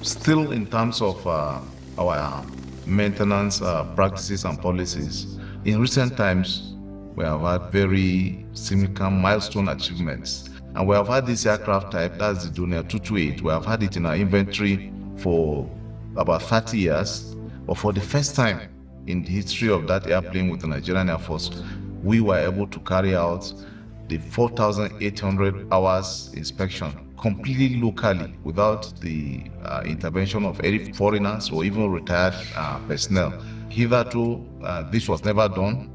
Speaker 23: Still, in terms of our maintenance practices and policies, in recent times, we have had very significant milestone achievements. And we have had this aircraft type, that's the Dornier 228. We have had it in our inventory for about 30 years. But for the first time in the history of that airplane with the Nigerian Air Force, we were able to carry out the 4,800 hours inspection completely locally without the intervention of any foreigners or even retired personnel. Hitherto, this was never done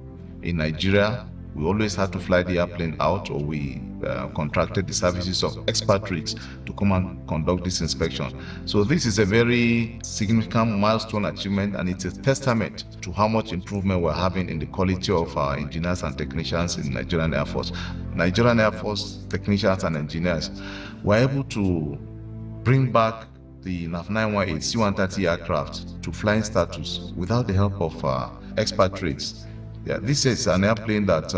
Speaker 23: in Nigeria, we always had to fly the airplane out, or we contracted the services of expatriates to come and conduct this inspection. So this is a very significant milestone achievement, and it's a testament to how much improvement we're having in the quality of our engineers and technicians in Nigerian Air Force. Nigerian Air Force technicians and engineers were able to bring back the NAF 918 C-130 aircraft to flying status without the help of expatriates. Yeah, this is an airplane that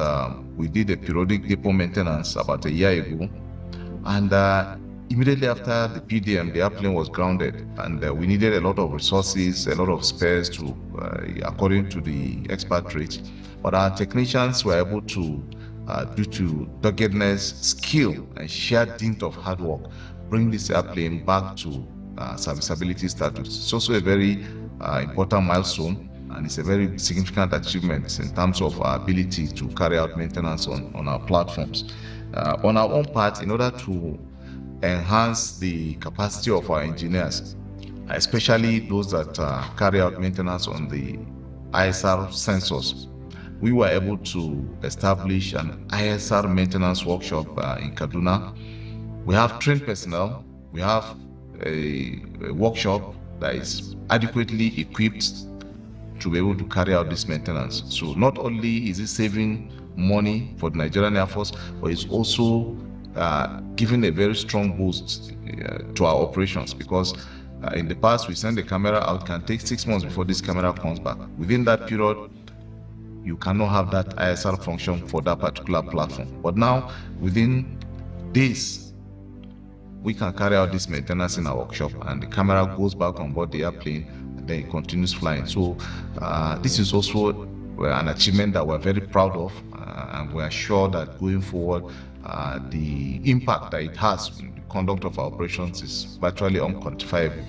Speaker 23: we did a periodic depot maintenance about a year ago, and immediately after the PDM, the airplane was grounded, and we needed a lot of resources, a lot of spares to, according to the expatriates. But our technicians were able to, due to doggedness, skill, and sheer dint of hard work, bring this airplane back to serviceability status. It's also a very important milestone, and it's a very significant achievement in terms of our ability to carry out maintenance on our platforms. On our own part, in order to enhance the capacity of our engineers, especially those that carry out maintenance on the ISR sensors, we were able to establish an ISR maintenance workshop in Kaduna. We have trained personnel, we have a workshop that is adequately equipped to be able to carry out this maintenance. So not only is it saving money for the Nigerian Air Force, but it's also giving a very strong boost to our operations, because in the past we send the camera out, can take 6 months before this camera comes back. Within that period, you cannot have that ISR function for that particular platform. But now, within days, we can carry out this maintenance in our workshop, and the camera goes back on board the airplane, then it continues flying. So this is also an achievement that we're very proud of, and we're sure that going forward, the impact that it has in the conduct of our operations is virtually unquantifiable.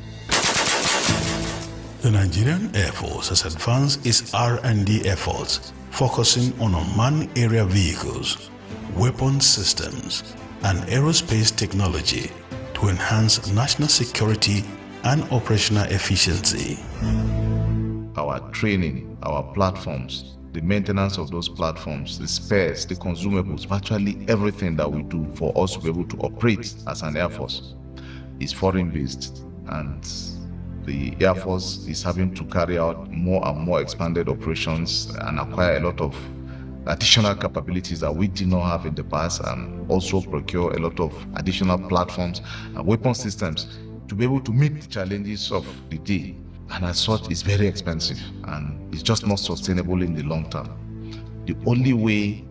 Speaker 24: The Nigerian Air Force has advanced its R&D efforts, focusing on unmanned aerial vehicles, weapon systems, and aerospace technology to enhance national security and operational efficiency.
Speaker 23: Our training, our platforms, the maintenance of those platforms, the spares, the consumables, virtually everything that we do for us to be able to operate as an Air Force is foreign-based, and the Air Force is having to carry out more and more expanded operations and acquire a lot of additional capabilities that we did not have in the past, and also procure a lot of additional platforms and weapon systems to be able to meet the challenges of the day. And as such, it's very expensive, and it's just not sustainable in the long term. The only way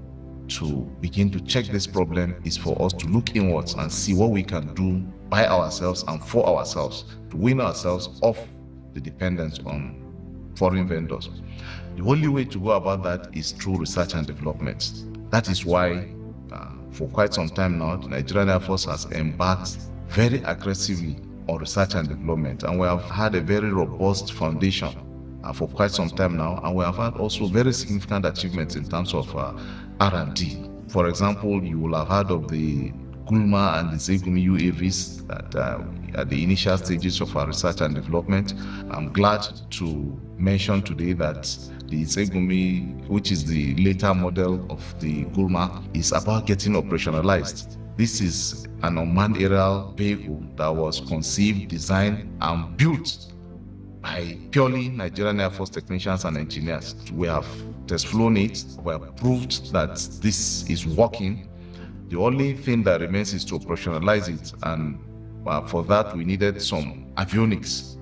Speaker 23: to begin to check this problem is for us to look inwards and see what we can do by ourselves and for ourselves to win ourselves off the dependence on foreign vendors. The only way to go about that is through research and development. That is why for quite some time now, the Nigerian Air Force has embarked very aggressively on research and development, and we have had a very robust foundation for quite some time now, and we have had also very significant achievements in terms of R&D. For example, you will have heard of the Gulma and the Zegumi UAVs that at the initial stages of our research and development. I'm glad to mention today that the Zegumi, which is the later model of the Gulma, is about getting operationalized. This is an unmanned aerial vehicle that was conceived, designed, and built by purely Nigerian Air Force technicians and engineers. We have test flown it, we have proved that this is working. The only thing that remains is to operationalize it, and for that we needed some avionics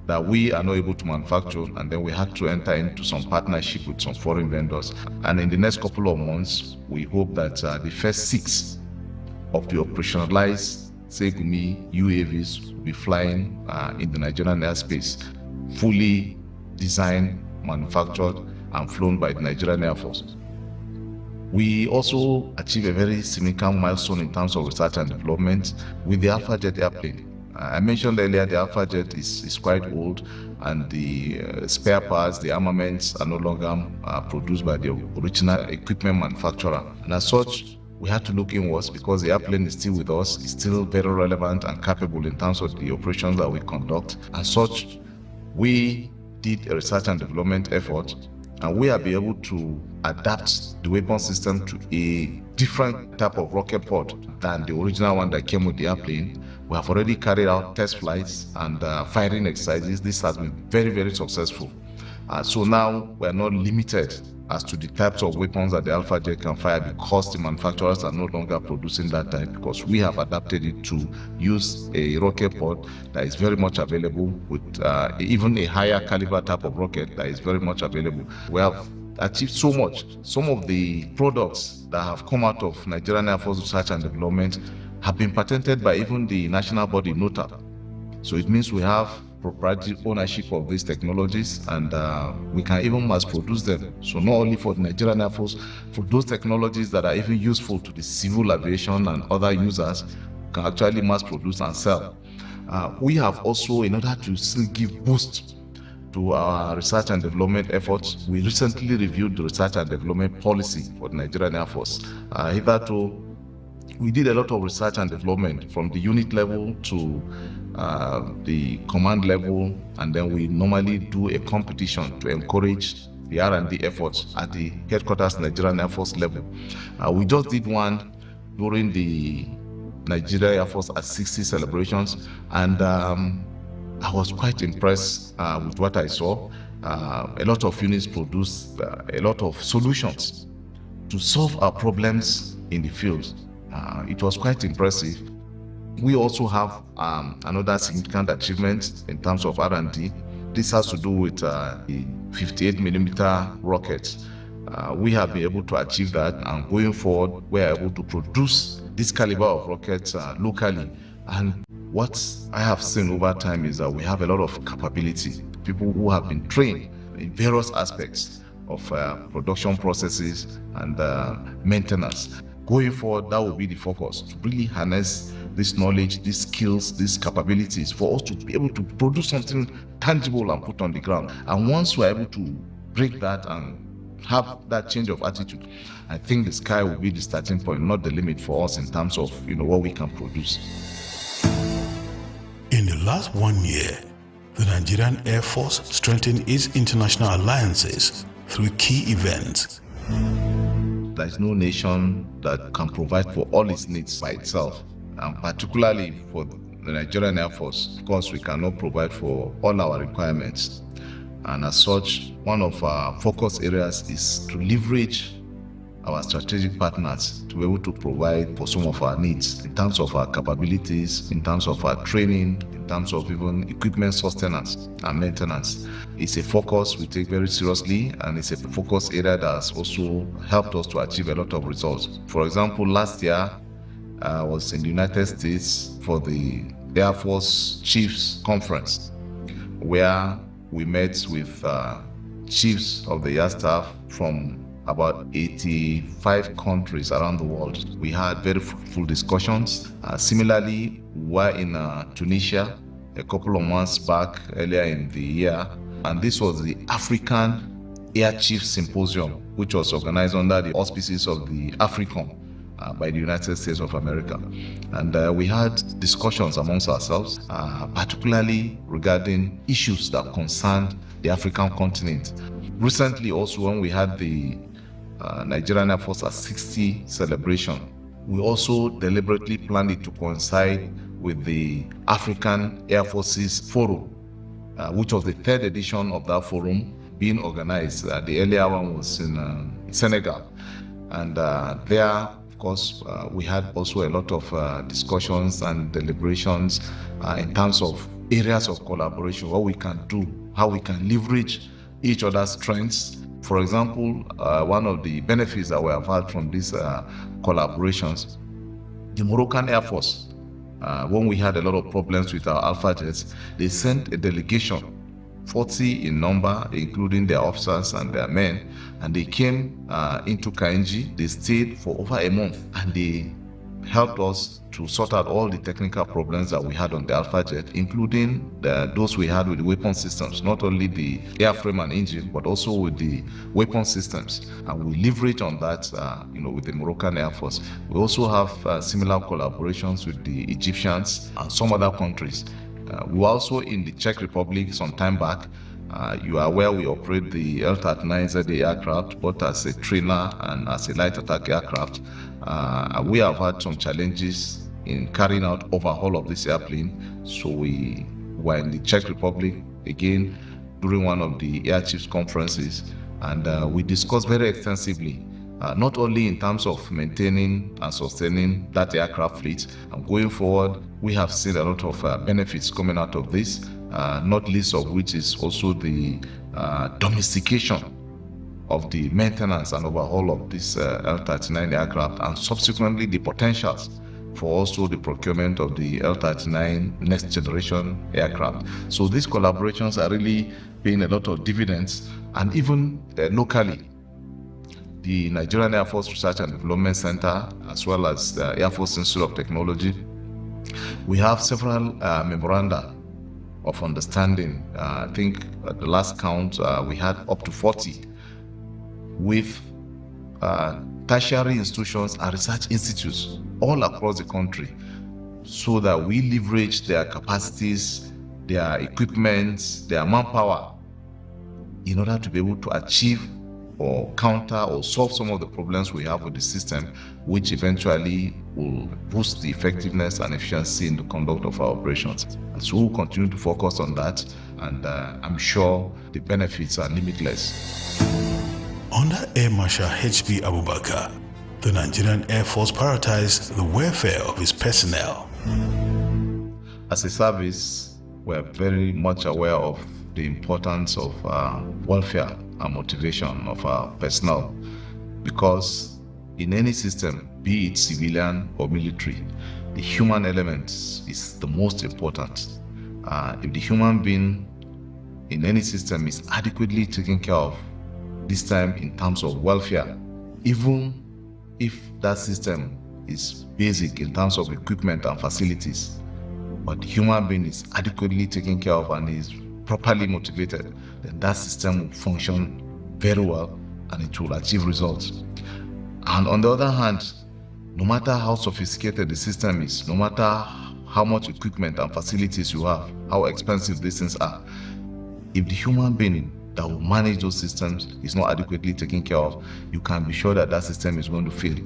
Speaker 23: that we are not able to manufacture, and then we had to enter into some partnership with some foreign vendors. And in the next couple of months, we hope that the first 6 of the operationalized Zegumi UAVs will be flying in the Nigerian airspace, fully designed, manufactured, and flown by the Nigerian Air Force. We also achieved a very significant milestone in terms of research and development with the Alpha Jet airplane. I mentioned earlier the Alpha Jet is quite old, and the spare parts, the armaments are no longer produced by the original equipment manufacturer. And as such, we had to look inwards, because the airplane is still with us, it's still very relevant and capable in terms of the operations that we conduct. As such, we did a research and development effort, And we have been able to adapt the weapon system to a different type of rocket pod than the original one that came with the airplane. We have already carried out test flights and firing exercises. This has been very, very successful. So now we are not limited as to the types of weapons that the Alpha Jet can fire because the manufacturers are no longer producing that type, because we have adapted it to use a rocket pod that is very much available with even a higher caliber type of rocket that is very much available. We have achieved so much. Some of the products that have come out of Nigerian Air Force Research and Development have been patented by even the national body NOTA. So it means we have proprietary ownership of these technologies, and we can even mass produce them. So not only for the Nigerian Air Force, for those technologies that are even useful to the civil aviation and other users, can actually mass produce and sell. We have also, in order to still give boost to our research and development efforts, we recently reviewed the research and development policy for the Nigerian Air Force. Hitherto, we did a lot of research and development from the unit level to the command level, and then we normally do a competition to encourage the R&D efforts at the headquarters Nigerian Air Force level. We just did one during the Nigeria Air Force at 60 celebrations, and I was quite impressed with what I saw. A lot of units produced a lot of solutions to solve our problems in the field. It was quite impressive. We also have another significant achievement in terms of R&D. This has to do with the 58mm rocket. We have been able to achieve that, and going forward, we are able to produce this caliber of rockets locally. And what I have seen over time is that we have a lot of capability, people who have been trained in various aspects of production processes and maintenance. Going forward, that will be the focus, to really harness this knowledge, these skills, these capabilities for us to be able to produce something tangible and put on the ground. And once we're able to break that and have that change of attitude, I think the sky will be the starting point, not the limit for us in terms of what we can produce.
Speaker 24: In the last 1 year, the Nigerian Air Force strengthened its international alliances through key events.
Speaker 23: There is no nation that can provide for all its needs by itself, and particularly for the Nigerian Air Force, because we cannot provide for all our requirements. And as such, one of our focus areas is to leverage our strategic partners to be able to provide for some of our needs in terms of our capabilities, in terms of our training, in terms of even equipment sustenance and maintenance. It's a focus we take very seriously, and it's a focus area that has also helped us to achieve a lot of results. For example, last year I was in the United States for the Air Force Chiefs Conference, where we met with chiefs of the air staff from about 85 countries around the world. We had very fruitful discussions. Similarly, we were in Tunisia a couple of months back earlier in the year, and this was the African Air Chief Symposium, which was organized under the auspices of the AFRICOM by the United States of America. And we had discussions amongst ourselves, particularly regarding issues that concerned the African continent. Recently also, when we had the Nigerian Air Force at 60 celebration, we also deliberately planned it to coincide with the African Air Forces Forum, which was the 3rd edition of that forum being organized. The earlier one was in Senegal. And there, of course, we had also a lot of discussions and deliberations in terms of areas of collaboration, what we can do, how we can leverage each other's strengths. For example, one of the benefits that we have had from these collaborations, the Moroccan Air Force, when we had a lot of problems with our Alpha jets, they sent a delegation, 40 in number, including their officers and their men, and they came into Kainji. They stayed for over a month, and they helped us to sort out all the technical problems that we had on the Alpha jet, including those we had with the weapon systems, not only the airframe and engine, but also with the weapon systems. And we leverage on that, with the Moroccan Air Force. We also have similar collaborations with the Egyptians and some other countries. We were also in the Czech Republic some time back, You are aware we operate the L-39ZA aircraft both as a trainer and as a light attack aircraft. We have had some challenges in carrying out overhaul of this airplane. So we were in the Czech Republic again during one of the air chiefs conferences, and we discussed very extensively not only in terms of maintaining and sustaining that aircraft fleet, and going forward we have seen a lot of benefits coming out of this, not least of which is also the domestication of the maintenance and overhaul of this L-39 aircraft, and subsequently the potentials for also the procurement of the L-39 next generation aircraft. So these collaborations are really paying a lot of dividends, and even locally, the Nigerian Air Force Research and Development Center, as well as the Air Force Institute of Technology, we have several memoranda of understanding. I think at the last count we had up to 40 with tertiary institutions and research institutes all across the country, so that we leverage their capacities, their equipment, their manpower in order to be able to achieve or counter or solve some of the problems we have with the system, which eventually will boost the effectiveness and efficiency in the conduct of our operations. And so we'll continue to focus on that, and I'm sure the benefits are limitless.
Speaker 24: Under Air Marshal H.B. Abubakar, the Nigerian Air Force prioritized the welfare of its personnel.
Speaker 23: As a service, we're very much aware of the importance of welfare and motivation of our personnel, because in any system, be it civilian or military, the human element is the most important. If the human being in any system is adequately taken care of, this time in terms of welfare, even if that system is basic in terms of equipment and facilities, but the human being is adequately taken care of and is properly motivated, then that system will function very well and it will achieve results. And on the other hand, no matter how sophisticated the system is, no matter how much equipment and facilities you have, how expensive these things are, if the human being that will manage those systems is not adequately taken care of, you can be sure that that system is going to fail.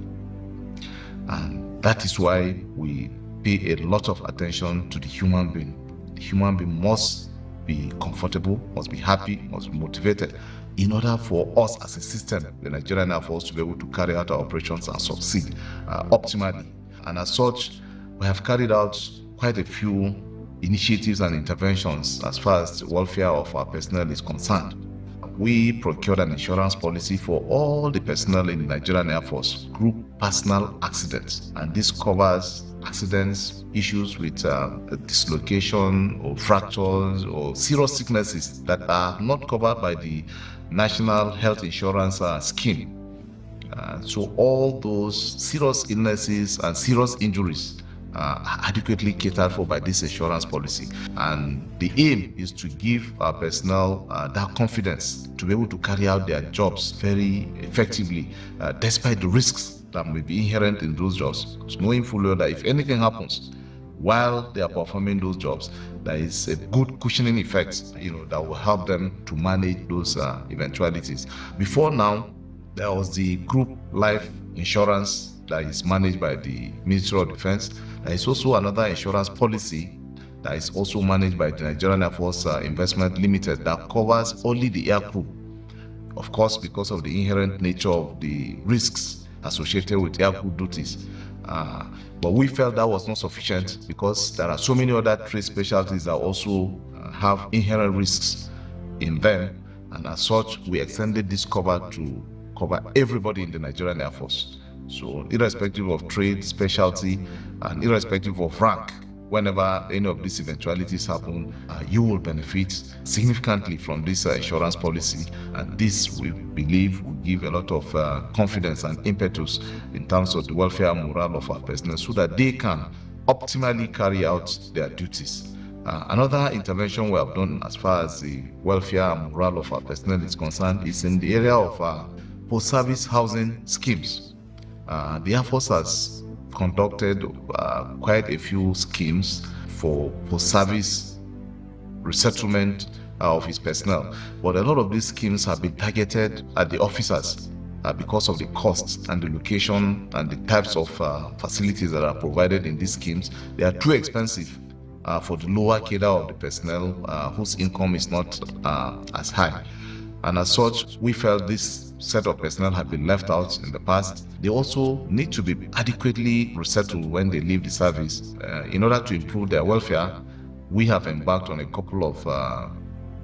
Speaker 23: And that is why we pay a lot of attention to the human being. The human being must be comfortable, must be happy, must be motivated, in order for us as a system, the Nigerian Air Force, to be able to carry out our operations and succeed optimally. And as such, we have carried out quite a few initiatives and interventions as far as the welfare of our personnel is concerned. We procured an insurance policy for all the personnel in the Nigerian Air Force, group personal accidents, and this covers accidents, issues with dislocation or fractures or serious sicknesses that are not covered by the National Health Insurance Scheme. So all those serious illnesses and serious injuries are adequately catered for by this insurance policy. And the aim is to give our personnel that confidence to be able to carry out their jobs very effectively, despite the risks that may be inherent in those jobs. So knowing fully well that if anything happens while they are performing those jobs, there is a good cushioning effect, that will help them to manage those eventualities. Before now, there was the group life insurance that is managed by the Ministry of Defense. There is also another insurance policy that is also managed by the Nigerian Air Force Investment Limited that covers only the air crew. Of course, because of the inherent nature of the risks associated with air crew duties. But we felt that was not sufficient, because there are so many other trade specialties that also have inherent risks in them, and as such, we extended this cover to cover everybody in the Nigerian Air Force. So irrespective of trade, specialty, and irrespective of rank, whenever any of these eventualities happen, you will benefit significantly from this insurance policy. And this, we believe, will give a lot of confidence and impetus in terms of the welfare and morale of our personnel, so that they can optimally carry out their duties. Another intervention we have done as far as the welfare and morale of our personnel is concerned is in the area of post-service housing schemes. The Air Force has conducted quite a few schemes for post-service resettlement of his personnel. But a lot of these schemes have been targeted at the officers because of the costs and the location and the types of facilities that are provided in these schemes. They are too expensive for the lower cadre of the personnel whose income is not as high. And as such, we felt this set of personnel have been left out in the past. They also need to be adequately resettled when they leave the service. In order to improve their welfare, we have embarked on a couple of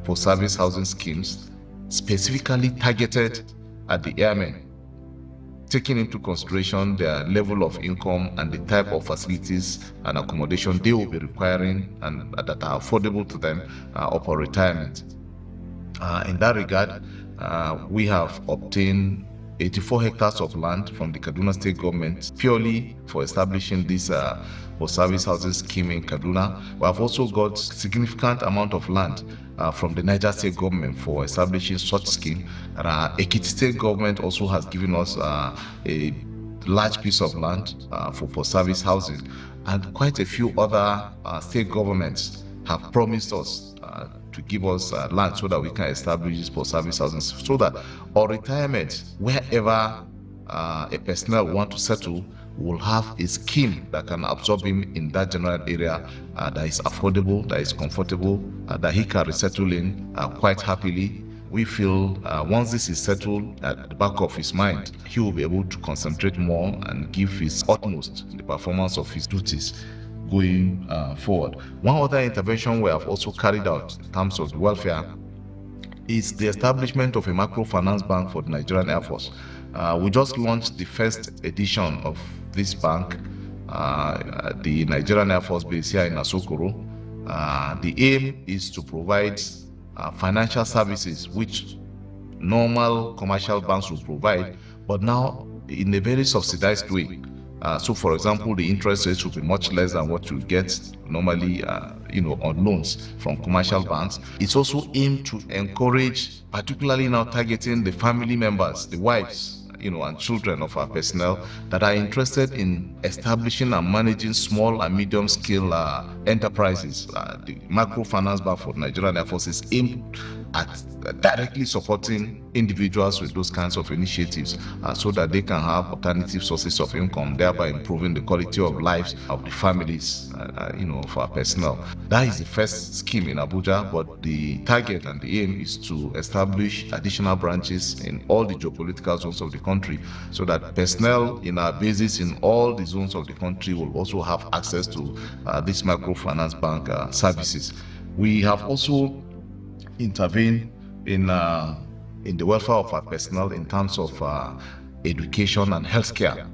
Speaker 23: post-service housing schemes specifically targeted at the airmen, taking into consideration their level of income and the type of facilities and accommodation they will be requiring and that are affordable to them upon retirement. In that regard, we have obtained 84 hectares of land from the Kaduna State government purely for establishing this post-service housing scheme in Kaduna. We have also got significant amount of land from the Niger State government for establishing such scheme. And Ekiti State government also has given us a large piece of land for post-service housing. And quite a few other state governments have promised us to give us land so that we can establish this post-service housing, so that on retirement, wherever a personnel want to settle, will have a scheme that can absorb him in that general area that is affordable, that is comfortable, that he can resettle in quite happily. We feel once this is settled at the back of his mind, he will be able to concentrate more and give his utmost in the performance of his duties going forward. One other intervention we have also carried out in terms of the welfare is the establishment of a microfinance bank for the Nigerian Air Force. We just launched the first edition of this bank, the Nigerian Air Force base here in Asokoro. The aim is to provide financial services which normal commercial banks will provide, but now in a very subsidized way. So, for example, the interest rates will be much less than what you get normally, on loans from commercial banks. It's also aimed to encourage, particularly now targeting the family members, the wives, and children of our personnel that are interested in establishing and managing small and medium-scale enterprises. The Microfinance Bank for Nigerian Air Force is aimed at directly supporting individuals with those kinds of initiatives so that they can have alternative sources of income, thereby improving the quality of lives of the families, of our personnel. That is the first scheme in Abuja, but the target and the aim is to establish additional branches in all the geopolitical zones of the country so that personnel in our bases in all the zones of the country will also have access to this microfinance bank services. We have also intervene in the welfare of our personnel in terms of education and healthcare.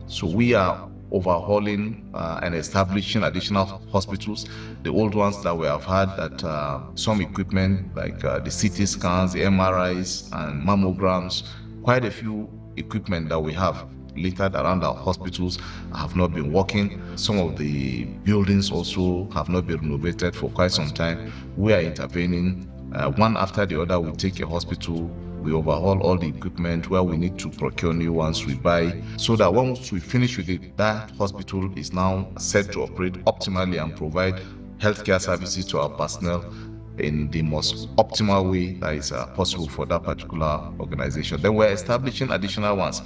Speaker 23: So we are overhauling and establishing additional hospitals. The old ones that we have had, that some equipment like the CT scans, the MRIs and mammograms, quite a few equipment that we have littered around our hospitals have not been working. Some of the buildings also have not been renovated for quite some time. We are intervening. One after the other, we take a hospital, we overhaul all the equipment. Where we need to procure new ones, we buy, so that once we finish with it, that hospital is now set to operate optimally and provide healthcare services to our personnel in the most optimal way that is possible for that particular organization. Then we're establishing additional ones.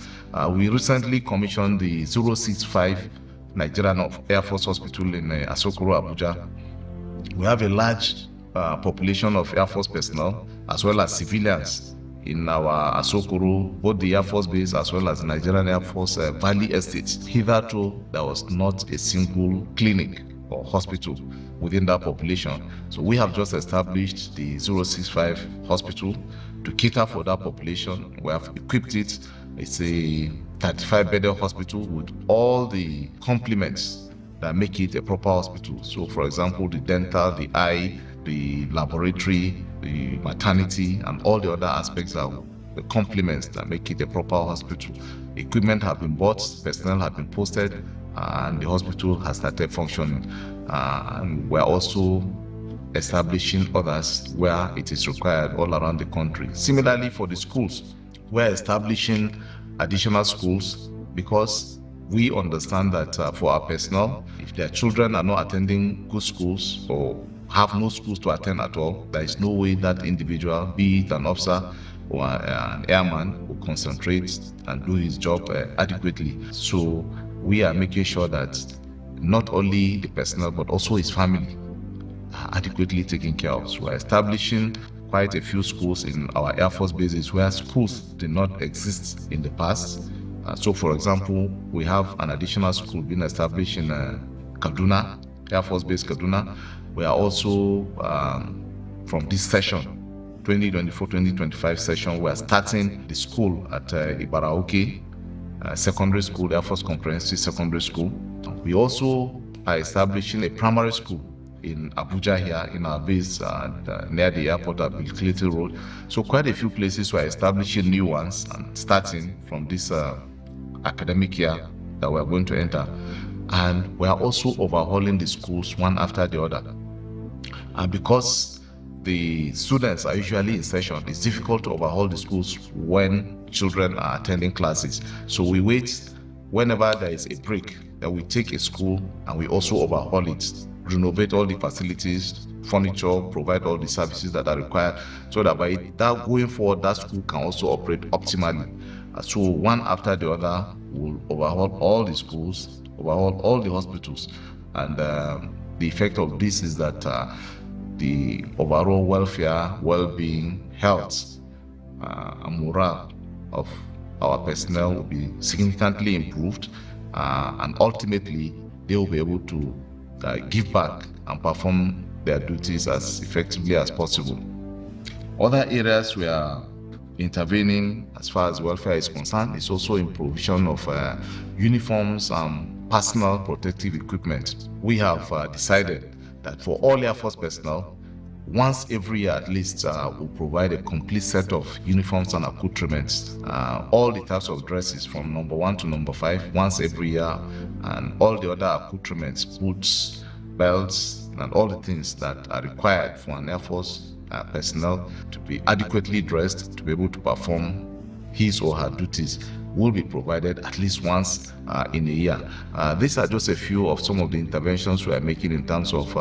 Speaker 23: We recently commissioned the 065 Nigerian Air Force Hospital in Asokoro, Abuja. We have a large population of Air Force personnel as well as civilians in our Asokoro, both the Air Force base as well as the Nigerian Air Force Valley Estate. Hitherto, there was not a single clinic or hospital within that population. So we have just established the 065 hospital to cater for that population. We have equipped it. It's a 35-bedded hospital with all the complements that make it a proper hospital. So, for example, the dental, the eye, the laboratory, the maternity, and all the other aspects are the complements that make it a proper hospital. Equipment have been bought, personnel have been posted, and the hospital has started functioning. And we're also establishing others where it is required all around the country. Similarly, for the schools, we're establishing additional schools because we understand that for our personnel, if their children are not attending good schools or have no schools to attend at all, there is no way that individual, be it an officer or an airman, will concentrate and do his job adequately. So we are making sure that not only the personnel but also his family are adequately taken care of. So we're establishing quite a few schools in our Air Force bases where schools did not exist in the past. So for example, we have an additional school being established in Kaduna, Air Force Base Kaduna. We are also, from this session, 2024-2025 session, we are starting the school at Ibaraoke Secondary School, Air Force Comprehensive Secondary School. We also are establishing a primary school in Abuja here in our base near the airport at Bilkiliti Road. So quite a few places we are establishing new ones and starting from this academic year that we are going to enter. And we are also overhauling the schools one after the other. And because the students are usually in session, it's difficult to overhaul the schools when children are attending classes. So we wait whenever there is a break, that we take a school and we also overhaul it, renovate all the facilities, furniture, provide all the services that are required, so that by that going forward, that school can also operate optimally. So one after the other, we'll overhaul all the schools, overhaul all the hospitals, and the effect of this is that the overall welfare, well-being, health, and morale of our personnel will be significantly improved, and ultimately they will be able to give back and perform their duties as effectively as possible. Other areas we are intervening as far as welfare is concerned is also in provision of uniforms and personal protective equipment. We have decided that for all Air Force personnel, once every year at least, we'll provide a complete set of uniforms and accoutrements, all the types of dresses from number 1 to number 5 once every year, and all the other accoutrements, boots, belts, and all the things that are required for an Air Force personnel to be adequately dressed to be able to perform his or her duties will be provided at least once in a year. These are just a few of some of the interventions we are making in terms of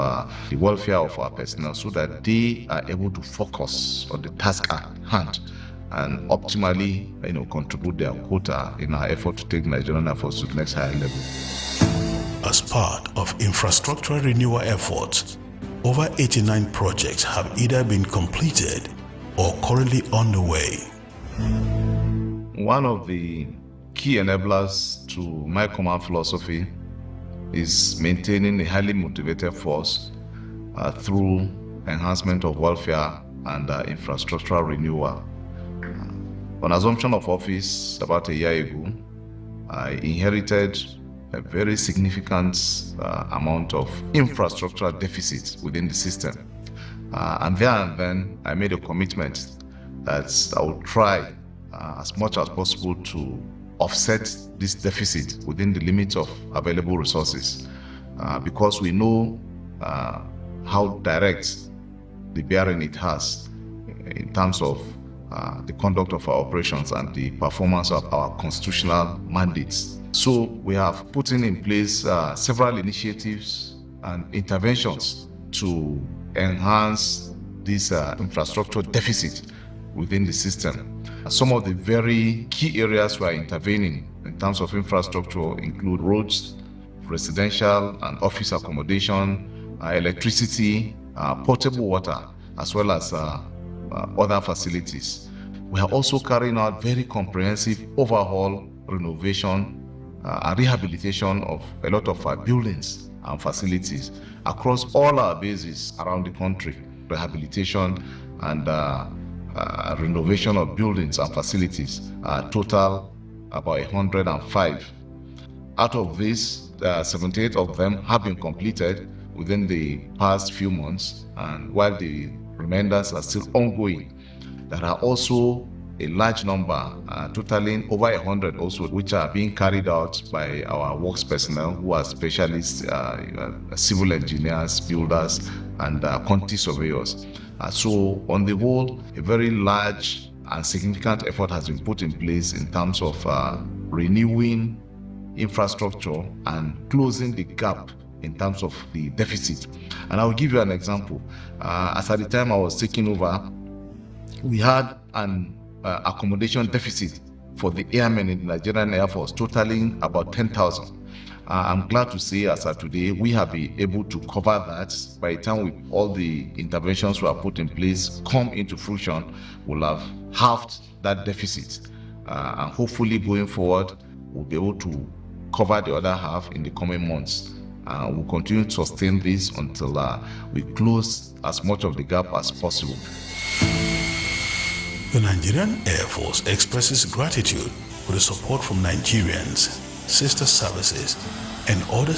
Speaker 23: the welfare of our personnel, so that they are able to focus on the task at hand and optimally, contribute their quota in our effort to take Nigerian Air Force to the next higher level.
Speaker 24: As part of infrastructural renewal efforts, over 89 projects have either been completed or currently underway.
Speaker 23: One of the key enablers to my command philosophy is maintaining a highly motivated force through enhancement of welfare and infrastructural renewal. On assumption of office about a year ago, I inherited a very significant amount of infrastructural deficits within the system. And then I made a commitment that I would try as much as possible to offset this deficit within the limits of available resources, because we know how direct the bearing it has in terms of the conduct of our operations and the performance of our constitutional mandates. So we have put in place several initiatives and interventions to enhance this infrastructure deficit within the system. Some of the very key areas we are intervening in terms of infrastructure include roads, residential and office accommodation, electricity, potable water, as well as other facilities. We are also carrying out very comprehensive overhaul, renovation, and rehabilitation of a lot of our buildings and facilities across all our bases around the country. Rehabilitation and renovation of buildings and facilities, total about 105. Out of these, 78 of them have been completed within the past few months, and while the remainders are still ongoing, there are also a large number, totaling over 100 also, which are being carried out by our works personnel who are specialists, civil engineers, builders, and quantity surveyors. So on the whole, a very large and significant effort has been put in place in terms of renewing infrastructure and closing the gap in terms of the deficit. And I will give you an example. As at the time I was taking over, we had an accommodation deficit for the airmen in the Nigerian Air Force totaling about 10,000. I'm glad to say as of today, we have been able to cover that. By the time all the interventions were put in place come into fruition, we'll have halved that deficit. And hopefully going forward, we'll be able to cover the other half in the coming months. We'll continue to sustain this until we close as much of the gap as possible.
Speaker 24: The Nigerian Air Force expresses gratitude for the support from Nigerians, sister services, and other